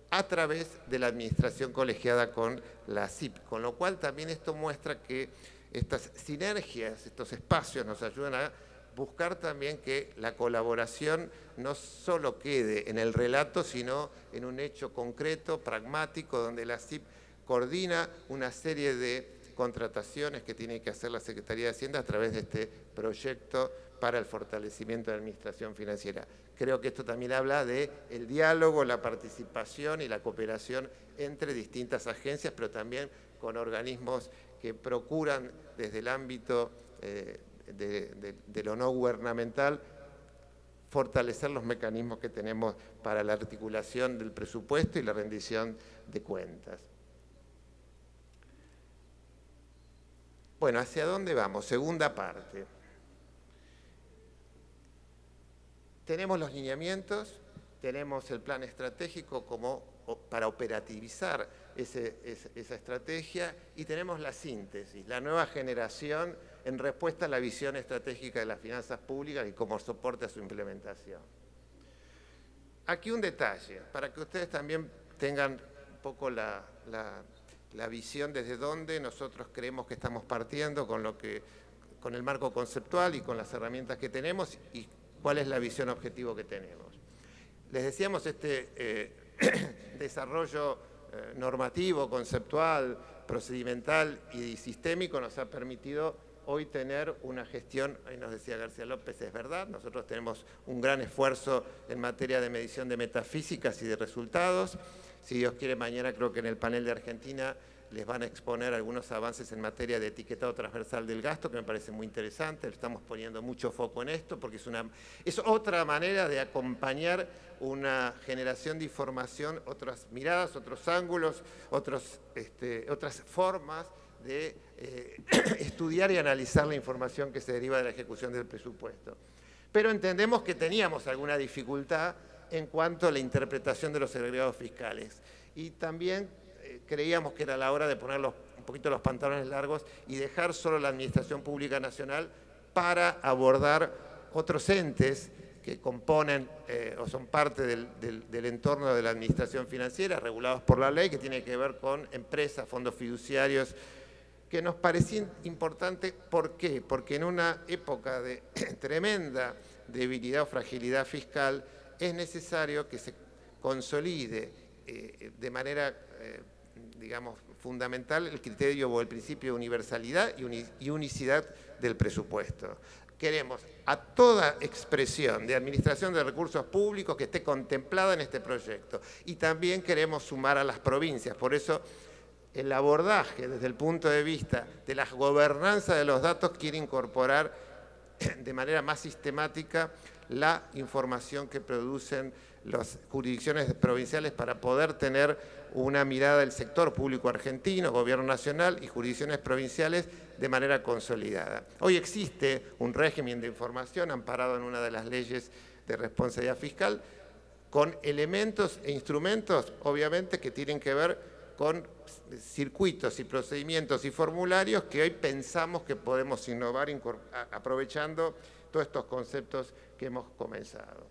a través de la administración colegiada con la CIP, con lo cual también esto muestra que estas sinergias, estos espacios nos ayudan a buscar también que la colaboración no solo quede en el relato, sino en un hecho concreto, pragmático, donde la CIP coordina una serie de contrataciones que tiene que hacer la Secretaría de Hacienda a través de este proyecto para el fortalecimiento de la administración financiera. Creo que esto también habla del diálogo, la participación y la cooperación entre distintas agencias, pero también con organismos que procuran desde el ámbito de lo no gubernamental fortalecer los mecanismos que tenemos para la articulación del presupuesto y la rendición de cuentas. Bueno, ¿hacia dónde vamos? Segunda parte. Tenemos los lineamientos, tenemos el plan estratégico como para operativizar esa estrategia y tenemos la síntesis, la nueva generación en respuesta a la visión estratégica de las finanzas públicas y como soporte a su implementación. Aquí un detalle, para que ustedes también tengan un poco la visión desde dónde nosotros creemos que estamos partiendo con el marco conceptual y con las herramientas que tenemos y cuál es la visión objetivo que tenemos. Les decíamos, este desarrollo normativo, conceptual, procedimental y sistémico nos ha permitido hoy tener una gestión, ahí nos decía García López, es verdad, nosotros tenemos un gran esfuerzo en materia de medición de metafísicas y de resultados. Si Dios quiere, mañana creo que en el panel de Argentina les van a exponer algunos avances en materia de etiquetado transversal del gasto, que me parece muy interesante. Estamos poniendo mucho foco en esto, porque es otra manera de acompañar una generación de información, otras miradas, otros ángulos, otras formas de estudiar y analizar la información que se deriva de la ejecución del presupuesto. Pero entendemos que teníamos alguna dificultad en cuanto a la interpretación de los agregados fiscales. Y también creíamos que era la hora de poner un poquito los pantalones largos y dejar solo la Administración Pública Nacional para abordar otros entes que componen o son parte del entorno de la administración financiera, regulados por la ley, que tiene que ver con empresas, fondos fiduciarios, que nos parecía importante. ¿Por qué? Porque en una época de tremenda debilidad o fragilidad fiscal es necesario que se consolide de manera, digamos, fundamental el criterio o el principio de universalidad y unicidad del presupuesto. Queremos a toda expresión de administración de recursos públicos que esté contemplada en este proyecto y también queremos sumar a las provincias. Por eso el abordaje desde el punto de vista de la gobernanza de los datos quiere incorporar de manera más sistemática la información que producen las jurisdicciones provinciales para poder tener una mirada del sector público argentino, gobierno nacional y jurisdicciones provinciales de manera consolidada. Hoy existe un régimen de información amparado en una de las leyes de responsabilidad fiscal con elementos e instrumentos, obviamente, que tienen que ver con circuitos y procedimientos y formularios que hoy pensamos que podemos innovar aprovechando todos estos conceptos que hemos comenzado.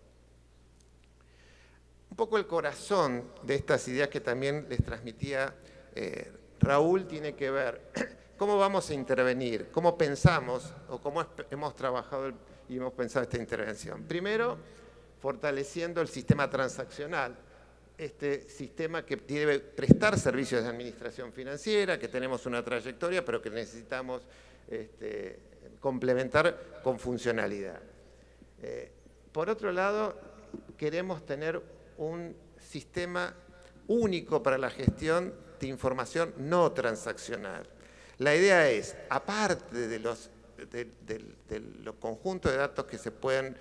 Un poco el corazón de estas ideas que también les transmitía Raúl tiene que ver cómo vamos a intervenir, cómo pensamos o cómo hemos trabajado y hemos pensado esta intervención. Primero, fortaleciendo el sistema transaccional, este sistema que debe prestar servicios de administración financiera, que tenemos una trayectoria, pero que necesitamos complementar con funcionalidad. Por otro lado, queremos tener un sistema único para la gestión de información no transaccional. La idea es, aparte de los conjuntos de datos que se pueden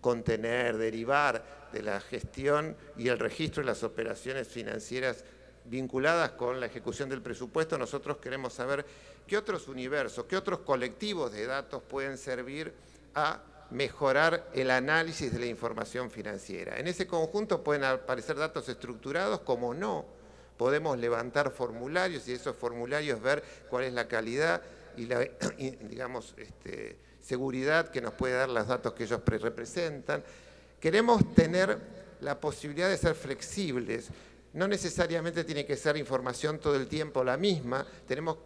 contener, derivar de la gestión y el registro de las operaciones financieras vinculadas con la ejecución del presupuesto, nosotros queremos saber qué otros universos, qué otros colectivos de datos pueden servir a mejorar el análisis de la información financiera. En ese conjunto pueden aparecer datos estructurados, como no. Podemos levantar formularios y esos formularios ver cuál es la calidad y la, digamos, seguridad que nos puede dar los datos que ellos representan. Queremos tener la posibilidad de ser flexibles. No necesariamente tiene que ser información todo el tiempo la misma.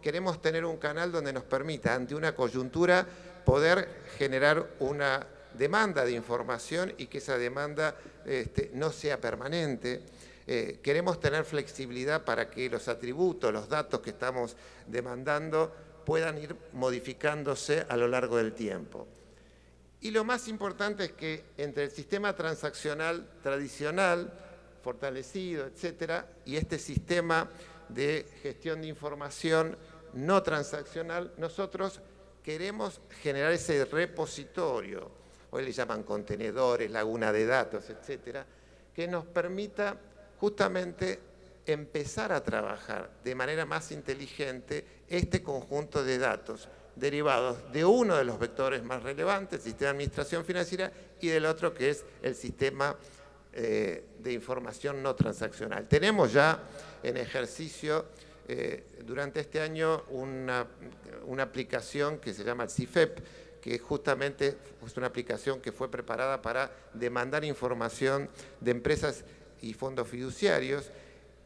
Queremos tener un canal donde nos permita, ante una coyuntura, poder generar una demanda de información y que esa demanda no sea permanente. Queremos tener flexibilidad para que los atributos, los datos que estamos demandando puedan ir modificándose a lo largo del tiempo. Y lo más importante es que entre el sistema transaccional tradicional, fortalecido, etcétera, y este sistema de gestión de información no transaccional, nosotros queremos generar ese repositorio, hoy le llaman contenedores, laguna de datos, etcétera, que nos permita justamente empezar a trabajar de manera más inteligente este conjunto de datos derivados de uno de los vectores más relevantes, el sistema de administración financiera, y del otro que es el sistema de información no transaccional. Tenemos ya en ejercicio durante este año una aplicación que se llama el CIFEP, que justamente es una aplicación que fue preparada para demandar información de empresas y fondos fiduciarios.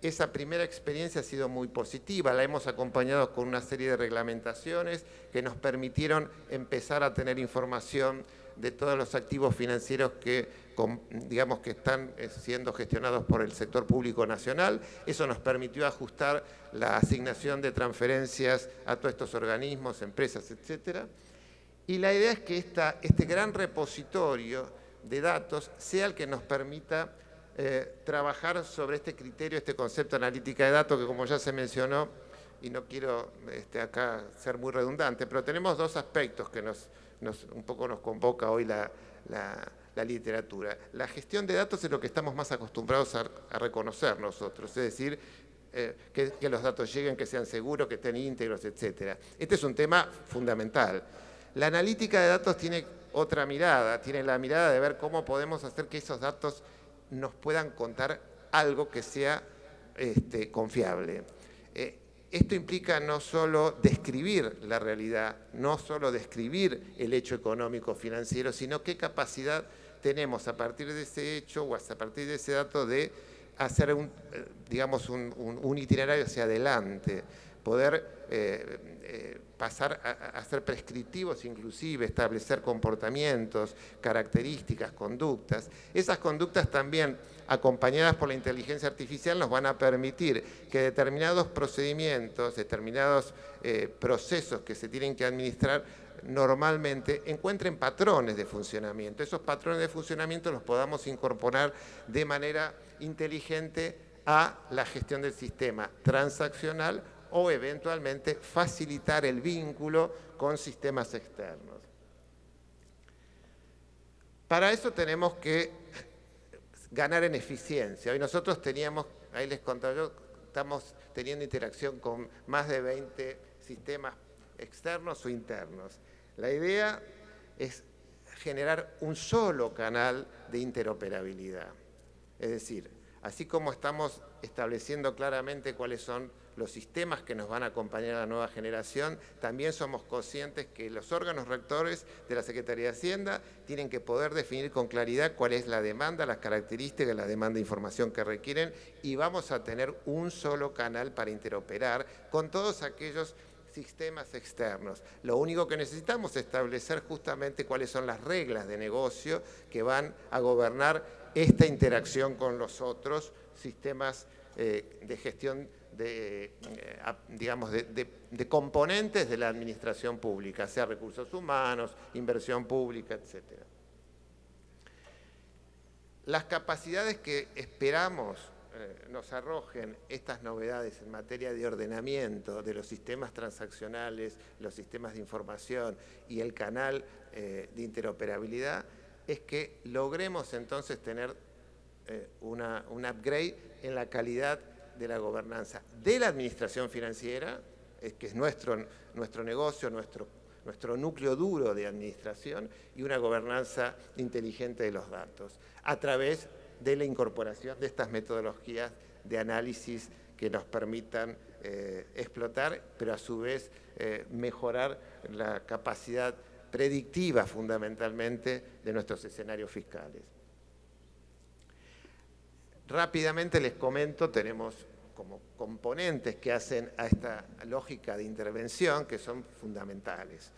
Esa primera experiencia ha sido muy positiva, la hemos acompañado con una serie de reglamentaciones que nos permitieron empezar a tener información de todos los activos financieros que, digamos, que están siendo gestionados por el sector público nacional. Eso nos permitió ajustar la asignación de transferencias a todos estos organismos, empresas, etcétera. Y la idea es que este gran repositorio de datos sea el que nos permita trabajar sobre este criterio, este concepto de analítica de datos, que como ya se mencionó, y no quiero acá ser muy redundante, pero tenemos dos aspectos que un poco nos convoca hoy la literatura. La gestión de datos es lo que estamos más acostumbrados a reconocer nosotros, es decir, que los datos lleguen, que sean seguros, que estén íntegros, etc. Este es un tema fundamental. La analítica de datos tiene otra mirada, tiene la mirada de ver cómo podemos hacer que esos datos nos puedan contar algo que sea confiable. Esto implica no solo describir la realidad, no solo describir el hecho económico financiero, sino qué capacidad tenemos a partir de ese hecho o a partir de ese dato de hacer digamos, un itinerario hacia adelante, poder pasar a ser prescriptivos inclusive, establecer comportamientos, características, conductas. Esas conductas también, acompañadas por la inteligencia artificial, nos van a permitir que determinados procedimientos, determinados procesos que se tienen que administrar normalmente encuentren patrones de funcionamiento. Esos patrones de funcionamiento los podamos incorporar de manera inteligente a la gestión del sistema transaccional o eventualmente facilitar el vínculo con sistemas externos. Para eso tenemos que ganar en eficiencia. Hoy nosotros ahí les contaba yo, estamos teniendo interacción con más de 20 sistemas externos o internos. La idea es generar un solo canal de interoperabilidad. Es decir, así como estamos estableciendo claramente cuáles son los sistemas que nos van a acompañar a la nueva generación, también somos conscientes que los órganos rectores de la Secretaría de Hacienda tienen que poder definir con claridad cuál es la demanda, las características de la demanda de información que requieren, y vamos a tener un solo canal para interoperar con todos aquellos sistemas externos. Lo único que necesitamos es establecer justamente cuáles son las reglas de negocio que van a gobernar esta interacción con los otros sistemas de gestión digamos, de componentes de la administración pública, sea recursos humanos, inversión pública, etc. Las capacidades que esperamos nos arrojen estas novedades en materia de ordenamiento de los sistemas transaccionales, los sistemas de información y el canal de interoperabilidad, es que logremos entonces tener un upgrade en la calidad de la gobernanza de la administración financiera, que es nuestro negocio, nuestro núcleo duro de administración, y una gobernanza inteligente de los datos, a través de la incorporación de estas metodologías de análisis que nos permitan explotar, pero a su vez mejorar la capacidad predictiva fundamentalmente de nuestros escenarios fiscales. Rápidamente les comento, tenemos como componentes que hacen a esta lógica de intervención que son fundamentales.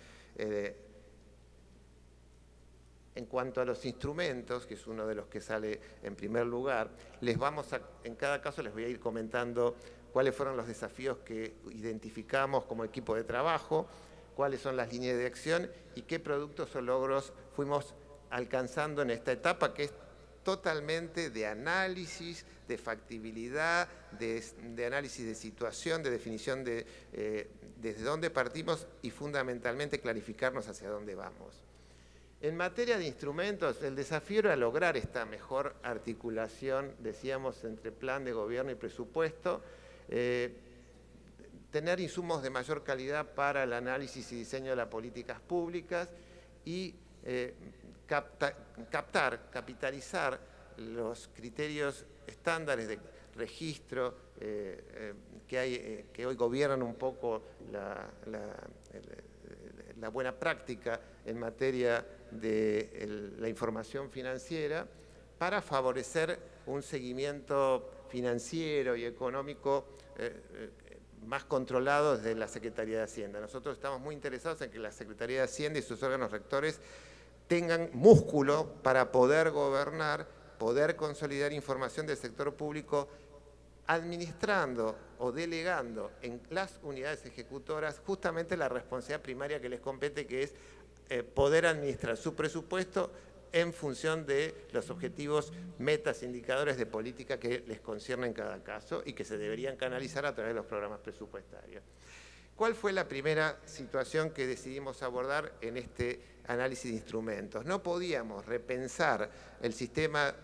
En cuanto a los instrumentos, que es uno de los que sale en primer lugar, en cada caso les voy a ir comentando cuáles fueron los desafíos que identificamos como equipo de trabajo, cuáles son las líneas de acción y qué productos o logros fuimos alcanzando en esta etapa, que es totalmente de análisis, de factibilidad, de análisis de situación, de definición de desde dónde partimos y fundamentalmente clarificarnos hacia dónde vamos. En materia de instrumentos, el desafío era lograr esta mejor articulación, decíamos, entre plan de gobierno y presupuesto, tener insumos de mayor calidad para el análisis y diseño de las políticas públicas y capitalizar los criterios estándares de registro que hoy gobiernan un poco la buena práctica en materia de la información financiera, para favorecer un seguimiento financiero y económico más controlado desde la Secretaría de Hacienda. Nosotros estamos muy interesados en que la Secretaría de Hacienda y sus órganos rectores tengan músculo para poder gobernar, poder consolidar información del sector público, administrando o delegando en las unidades ejecutoras justamente la responsabilidad primaria que les compete, que es poder administrar su presupuesto en función de los objetivos, metas, indicadores de política que les conciernen en cada caso y que se deberían canalizar a través de los programas presupuestarios. ¿Cuál fue la primera situación que decidimos abordar en este análisis de instrumentos? No podíamos repensar el sistema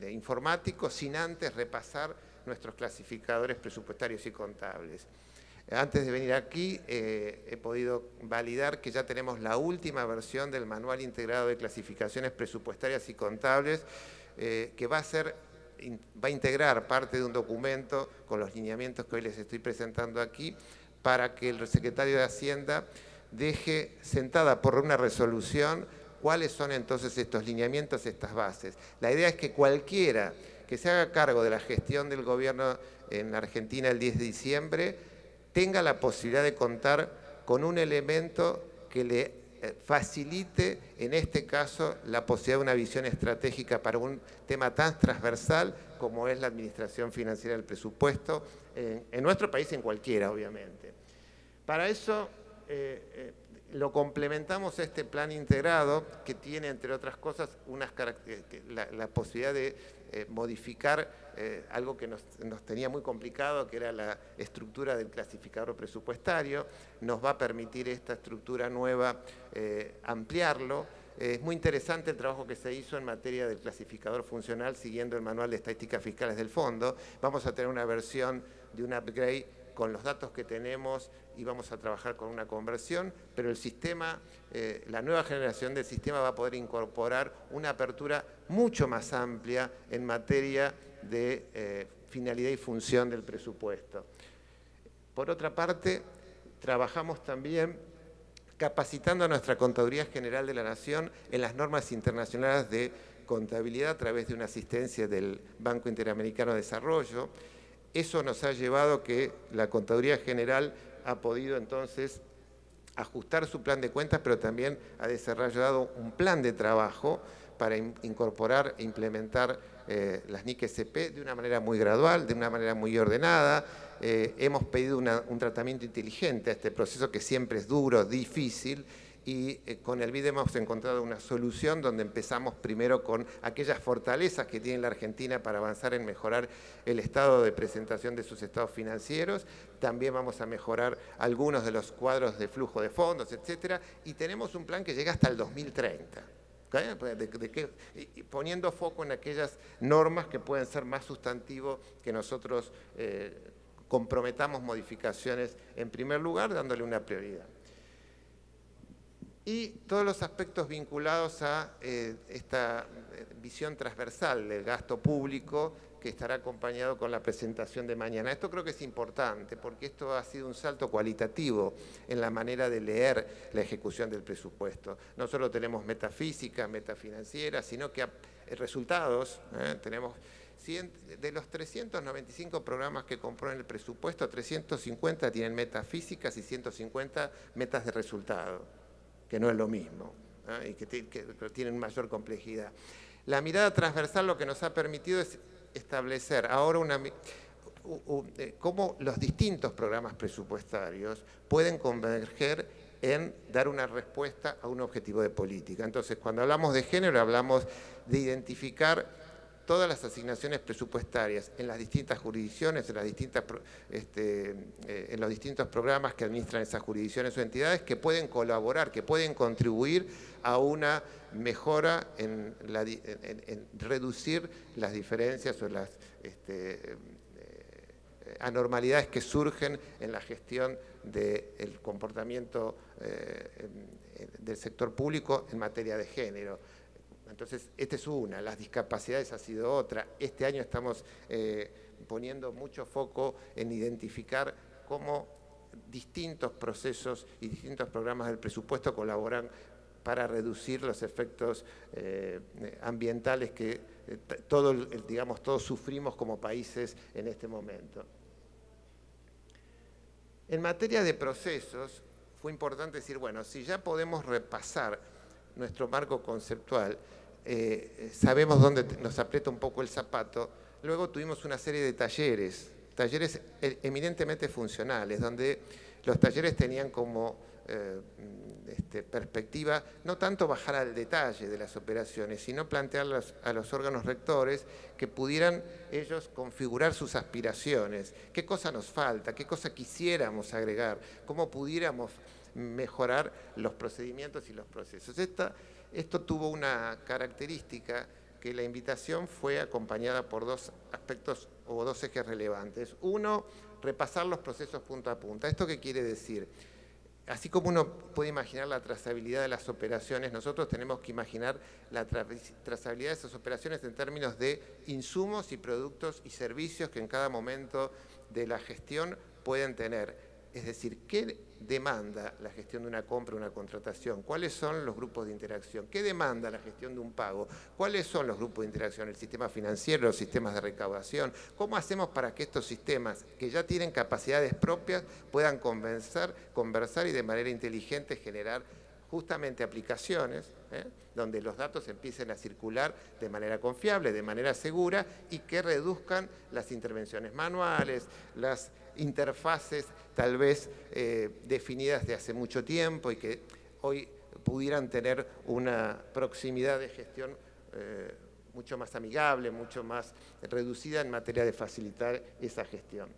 informático sin antes repasar nuestros clasificadores presupuestarios y contables. Antes de venir aquí he podido validar que ya tenemos la última versión del Manual Integrado de Clasificaciones Presupuestarias y Contables, que va a integrar parte de un documento con los lineamientos que hoy les estoy presentando aquí, para que el secretario de Hacienda deje sentada por una resolución cuáles son entonces estos lineamientos, estas bases. La idea es que cualquiera que se haga cargo de la gestión del gobierno en Argentina el 10 de diciembre tenga la posibilidad de contar con un elemento que le facilite, en este caso, la posibilidad de una visión estratégica para un tema tan transversal como es la administración financiera del presupuesto, en nuestro país y en cualquiera, obviamente. Para eso lo complementamos a este plan integrado, que tiene, entre otras cosas, la posibilidad de modificar algo que nos tenía muy complicado, que era la estructura del clasificador presupuestario. Nos va a permitir esta estructura nueva ampliarlo. Es muy interesante el trabajo que se hizo en materia del clasificador funcional siguiendo el Manual de Estadísticas Fiscales del Fondo. Vamos a tener una versión de un upgrade con los datos que tenemos y vamos a trabajar con una conversión, pero el sistema, la nueva generación del sistema va a poder incorporar una apertura mucho más amplia en materia de finalidad y función del presupuesto. Por otra parte, trabajamos también capacitando a nuestra Contaduría General de la Nación en las normas internacionales de contabilidad a través de una asistencia del Banco Interamericano de Desarrollo. Eso nos ha llevado que la Contaduría General ha podido entonces ajustar su plan de cuentas, pero también ha desarrollado un plan de trabajo para incorporar e implementar las NIC-SP de una manera muy gradual, de una manera muy ordenada. Hemos pedido un tratamiento inteligente a este proceso que siempre es duro, difícil, y con el BID hemos encontrado una solución donde empezamos primero con aquellas fortalezas que tiene la Argentina para avanzar en mejorar el estado de presentación de sus estados financieros. También vamos a mejorar algunos de los cuadros de flujo de fondos, etcétera, y tenemos un plan que llega hasta el 2030. Poniendo foco en aquellas normas que pueden ser más sustantivos, que nosotros comprometamos modificaciones en primer lugar, dándole una prioridad. Y todos los aspectos vinculados a esta visión transversal del gasto público, que estará acompañado con la presentación de mañana. Esto creo que es importante, porque esto ha sido un salto cualitativo en la manera de leer la ejecución del presupuesto. No solo tenemos metafísica, metafinanciera, sino que resultados. Tenemos de los 395 programas que compró en el presupuesto, 350 tienen metafísicas y 150 metas de resultado, que no es lo mismo, y que tienen mayor complejidad. La mirada transversal lo que nos ha permitido es establecer ahora cómo los distintos programas presupuestarios pueden converger en dar una respuesta a un objetivo de política. Entonces, cuando hablamos de género, hablamos de identificar todas las asignaciones presupuestarias en las distintas jurisdicciones, en los distintos programas que administran esas jurisdicciones o entidades, que pueden colaborar, que pueden contribuir a una mejora en reducir las diferencias o las anormalidades que surgen en la gestión del comportamiento del sector público en materia de género. Entonces, esta es una, las discapacidades ha sido otra. Este año estamos poniendo mucho foco en identificar cómo distintos procesos y distintos programas del presupuesto colaboran para reducir los efectos ambientales que todos sufrimos como países en este momento. En materia de procesos, fue importante decir, bueno, si ya podemos repasar nuestro marco conceptual, sabemos dónde nos aprieta un poco el zapato, luego tuvimos una serie de talleres eminentemente funcionales, donde los talleres tenían como perspectiva no tanto bajar al detalle de las operaciones, sino plantearlas a los órganos rectores que pudieran ellos configurar sus aspiraciones, qué cosa nos falta, qué cosa quisiéramos agregar, cómo pudiéramos mejorar los procedimientos y los procesos. Esto tuvo una característica, que la invitación fue acompañada por dos aspectos o dos ejes relevantes. Uno, repasar los procesos punta a punta. ¿Esto qué quiere decir? Así como uno puede imaginar la trazabilidad de las operaciones, nosotros tenemos que imaginar la trazabilidad de esas operaciones en términos de insumos y productos y servicios que en cada momento de la gestión pueden tener. Es decir, ¿qué demanda la gestión de una compra o una contratación? ¿Cuáles son los grupos de interacción? ¿Qué demanda la gestión de un pago? ¿Cuáles son los grupos de interacción? ¿El sistema financiero, los sistemas de recaudación? ¿Cómo hacemos para que estos sistemas, que ya tienen capacidades propias, puedan conversar y de manera inteligente generar justamente aplicaciones donde los datos empiecen a circular de manera confiable, de manera segura y que reduzcan las intervenciones manuales, las interfaces tal vez definidas de hace mucho tiempo y que hoy pudieran tener una proximidad de gestión mucho más amigable, mucho más reducida en materia de facilitar esa gestión.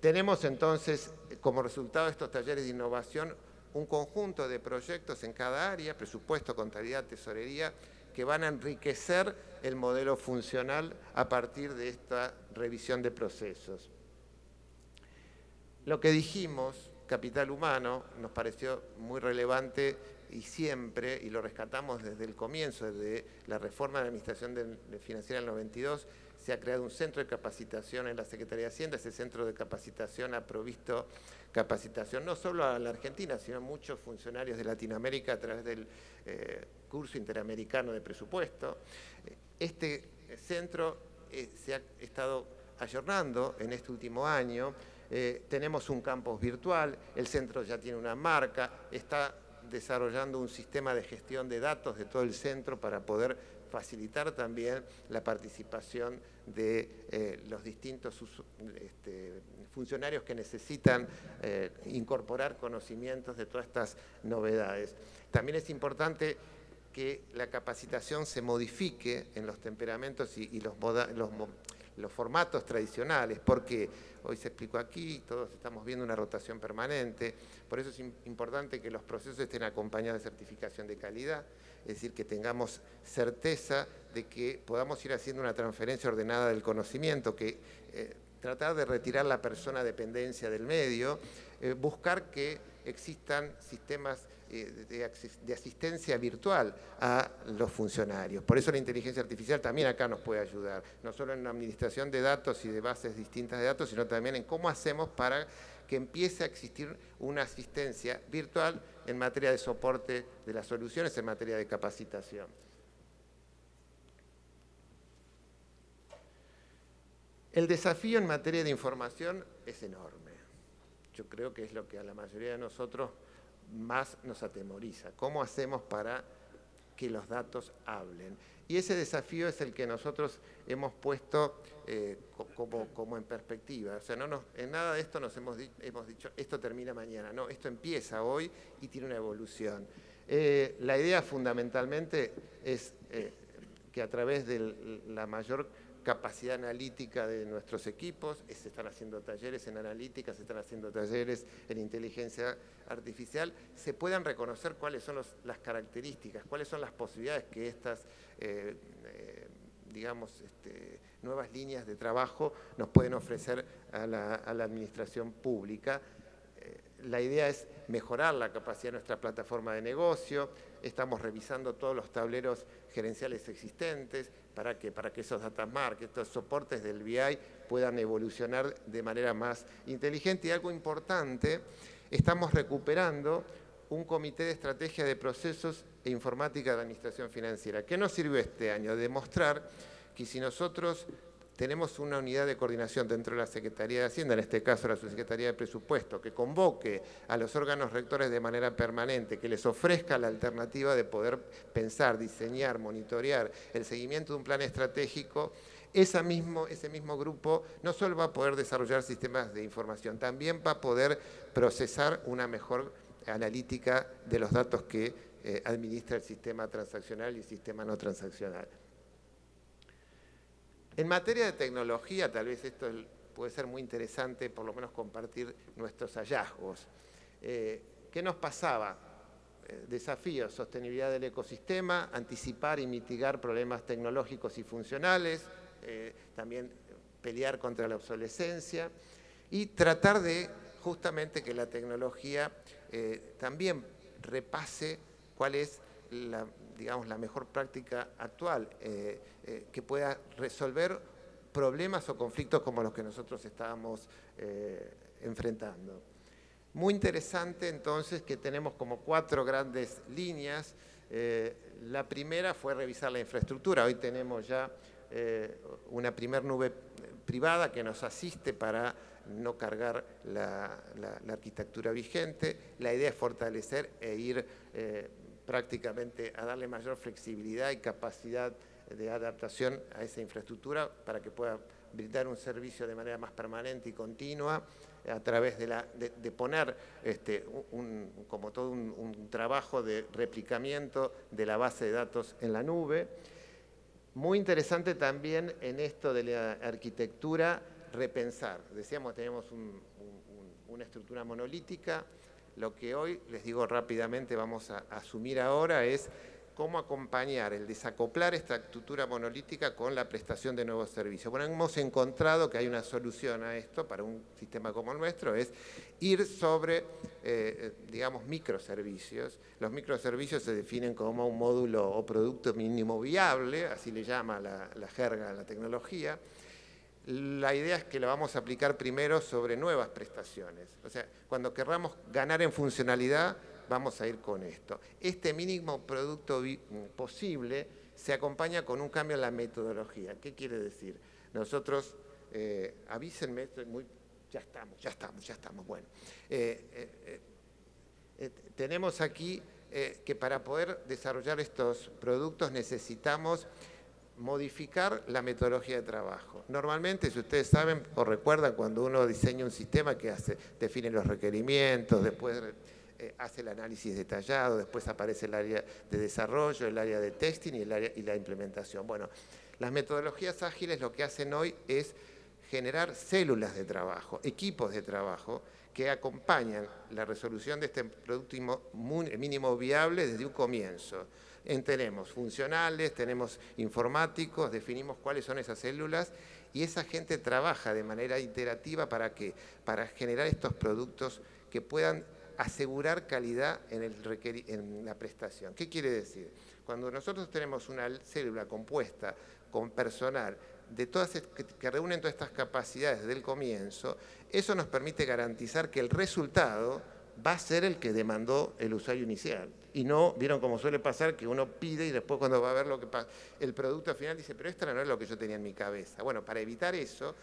Tenemos entonces, como resultado de estos talleres de innovación, un conjunto de proyectos en cada área, presupuesto, contabilidad, tesorería, que van a enriquecer el modelo funcional a partir de esta revisión de procesos. Lo que dijimos, capital humano, nos pareció muy relevante y siempre, y lo rescatamos desde el comienzo, desde la reforma de la Administración Financiera del 92, se ha creado un centro de capacitación en la Secretaría de Hacienda. Ese centro de capacitación ha provisto capacitación no solo a la Argentina, sino a muchos funcionarios de Latinoamérica a través del curso interamericano de presupuesto. Este centro se ha estado ayornando en este último año. Tenemos un campus virtual, el centro ya tiene una marca, está desarrollando un sistema de gestión de datos de todo el centro para poder facilitar también la participación de los distintos funcionarios que necesitan incorporar conocimientos de todas estas novedades. También es importante que la capacitación se modifique en los temperamentos y los formatos tradicionales, porque hoy se explicó aquí, todos estamos viendo una rotación permanente, por eso es importante que los procesos estén acompañados de certificación de calidad, es decir, que tengamos certeza de que podamos ir haciendo una transferencia ordenada del conocimiento, que tratar de retirar la persona dependencia del medio, buscar que existan sistemas de asistencia virtual a los funcionarios. Por eso la inteligencia artificial también acá nos puede ayudar, no solo en la administración de datos y de bases distintas de datos, sino también en cómo hacemos para que empiece a existir una asistencia virtual en materia de soporte de las soluciones, en materia de capacitación. El desafío en materia de información es enorme. Yo creo que es lo que a la mayoría de nosotros más nos atemoriza. ¿Cómo hacemos para que los datos hablen? Y ese desafío es el que nosotros hemos puesto como en perspectiva. O sea, en nada de esto nos hemos dicho, esto termina mañana. No, esto empieza hoy y tiene una evolución. La idea fundamentalmente es que a través de la mayor capacidad analítica de nuestros equipos, se están haciendo talleres en analítica, se están haciendo talleres en inteligencia artificial, se puedan reconocer cuáles son las características, cuáles son las posibilidades que estas, nuevas líneas de trabajo nos pueden ofrecer a la administración pública. La idea es mejorar la capacidad de nuestra plataforma de negocio. Estamos revisando todos los tableros gerenciales existentes para que esos data mart, estos soportes del BI puedan evolucionar de manera más inteligente. Y algo importante, estamos recuperando un comité de estrategia de procesos e informática de la administración financiera. ¿Qué nos sirvió este año? Demostrar que si nosotros tenemos una unidad de coordinación dentro de la Secretaría de Hacienda, en este caso la Subsecretaría de Presupuesto, que convoque a los órganos rectores de manera permanente, que les ofrezca la alternativa de poder pensar, diseñar, monitorear el seguimiento de un plan estratégico, ese mismo grupo no solo va a poder desarrollar sistemas de información, también va a poder procesar una mejor analítica de los datos que administra el sistema transaccional y el sistema no transaccional. En materia de tecnología, tal vez esto puede ser muy interesante, por lo menos compartir nuestros hallazgos. ¿Qué nos pasaba? Desafíos, sostenibilidad del ecosistema, anticipar y mitigar problemas tecnológicos y funcionales, también pelear contra la obsolescencia y tratar de justamente que la tecnología también repase cuál es la mejor práctica actual, que pueda resolver problemas o conflictos como los que nosotros estábamos enfrentando. Muy interesante entonces que tenemos como 4 grandes líneas. La primera fue revisar la infraestructura. Hoy tenemos ya una primer nube privada que nos asiste para no cargar la arquitectura vigente. La idea es fortalecer e ir prácticamente a darle mayor flexibilidad y capacidad de adaptación a esa infraestructura para que pueda brindar un servicio de manera más permanente y continua a través de poner como todo un trabajo de replicamiento de la base de datos en la nube. Muy interesante también en esto de la arquitectura, repensar. Decíamos, tenemos una estructura monolítica. Lo que hoy, les digo rápidamente, vamos a asumir ahora es cómo acompañar el desacoplar esta estructura monolítica con la prestación de nuevos servicios. Bueno, hemos encontrado que hay una solución a esto para un sistema como el nuestro, es ir sobre, digamos, microservicios. Los microservicios se definen como un módulo o producto mínimo viable, así le llama la jerga, la tecnología. La idea es que la vamos a aplicar primero sobre nuevas prestaciones. O sea, cuando querramos ganar en funcionalidad, vamos a ir con esto. Este mínimo producto posible se acompaña con un cambio en la metodología. ¿Qué quiere decir? Nosotros, avísenme, ya estamos. Bueno, tenemos aquí que para poder desarrollar estos productos necesitamos modificar la metodología de trabajo. Normalmente, si ustedes saben o recuerdan, cuando uno diseña un sistema, ¿qué hace? Define los requerimientos, después hace el análisis detallado, después aparece el área de desarrollo, el área de testing y la implementación. Bueno, las metodologías ágiles lo que hacen hoy es generar células de trabajo, equipos de trabajo que acompañan la resolución de este producto mínimo viable desde un comienzo. Tenemos funcionales, tenemos informáticos, definimos cuáles son esas células y esa gente trabaja de manera iterativa ¿para qué? Para generar estos productos que puedan asegurar calidad en la prestación. ¿Qué quiere decir? Cuando nosotros tenemos una célula compuesta con personal que reúnen todas estas capacidades desde el comienzo, eso nos permite garantizar que el resultado va a ser el que demandó el usuario inicial. Y no, vieron como suele pasar, que uno pide y después cuando va a ver lo que pasa, el producto final dice, pero esto no es lo que yo tenía en mi cabeza. Bueno, para evitar eso,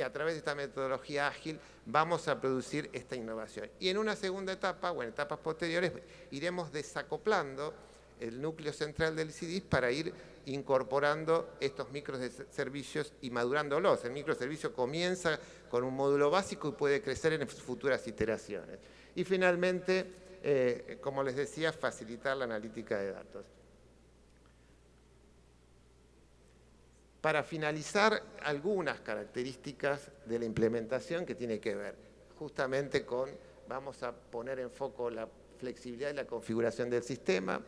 a través de esta metodología ágil, vamos a producir esta innovación. Y en una segunda etapa, o en etapas posteriores, iremos desacoplando el núcleo central del CDIS para ir incorporando estos microservicios y madurándolos. El microservicio comienza con un módulo básico y puede crecer en futuras iteraciones. Y finalmente, como les decía, facilitar la analítica de datos. Para finalizar, algunas características de la implementación que tiene que ver justamente con, vamos a poner en foco la flexibilidad y la configuración del sistema.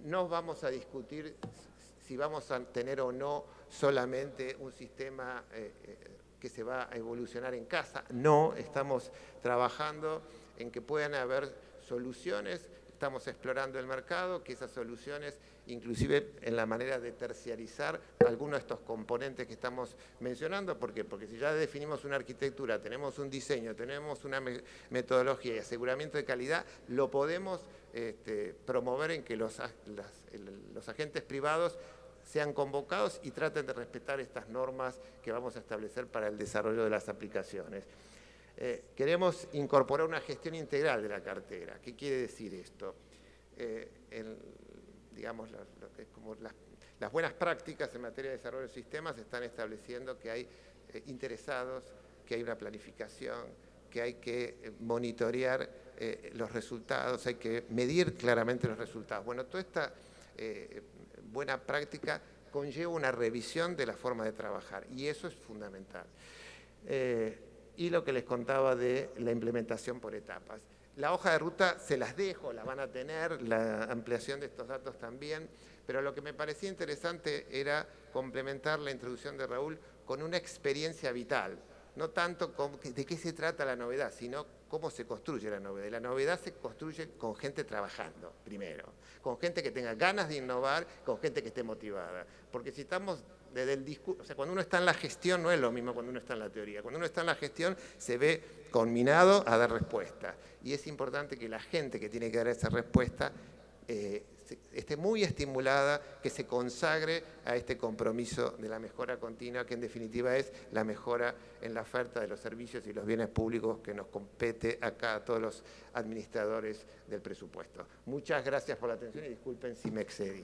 No vamos a discutir si vamos a tener o no solamente un sistema que se va a evolucionar en casa. No, estamos trabajando en que puedan haber soluciones. Estamos explorando el mercado, que esas soluciones, inclusive en la manera de terciarizar algunos de estos componentes que estamos mencionando. ¿Por qué? Porque si ya definimos una arquitectura, tenemos un diseño, tenemos una metodología y aseguramiento de calidad, lo podemos promover en que los agentes privados sean convocados y traten de respetar estas normas que vamos a establecer para el desarrollo de las aplicaciones. Queremos incorporar una gestión integral de la cartera. ¿Qué quiere decir esto? Digamos, como las buenas prácticas en materia de desarrollo de sistemas están estableciendo que hay interesados, que hay una planificación, que hay que monitorear los resultados, hay que medir claramente los resultados. Bueno, toda esta buena práctica conlleva una revisión de la forma de trabajar y eso es fundamental. Y lo que les contaba de la implementación por etapas. La hoja de ruta se las dejo, la van a tener, la ampliación de estos datos también, pero lo que me parecía interesante era complementar la introducción de Raúl con una experiencia vital, no tanto de qué se trata la novedad, sino cómo se construye la novedad. Y la novedad se construye con gente trabajando, primero, con gente que tenga ganas de innovar, con gente que esté motivada. Porque si estamos desde el discurso, o sea, cuando uno está en la gestión no es lo mismo cuando uno está en la teoría. Cuando uno está en la gestión se ve conminado a dar respuesta. Y es importante que la gente que tiene que dar esa respuesta esté muy estimulada, que se consagre a este compromiso de la mejora continua, que en definitiva es la mejora en la oferta de los servicios y los bienes públicos que nos compete acá a todos los administradores del presupuesto. Muchas gracias por la atención y disculpen si me excedí.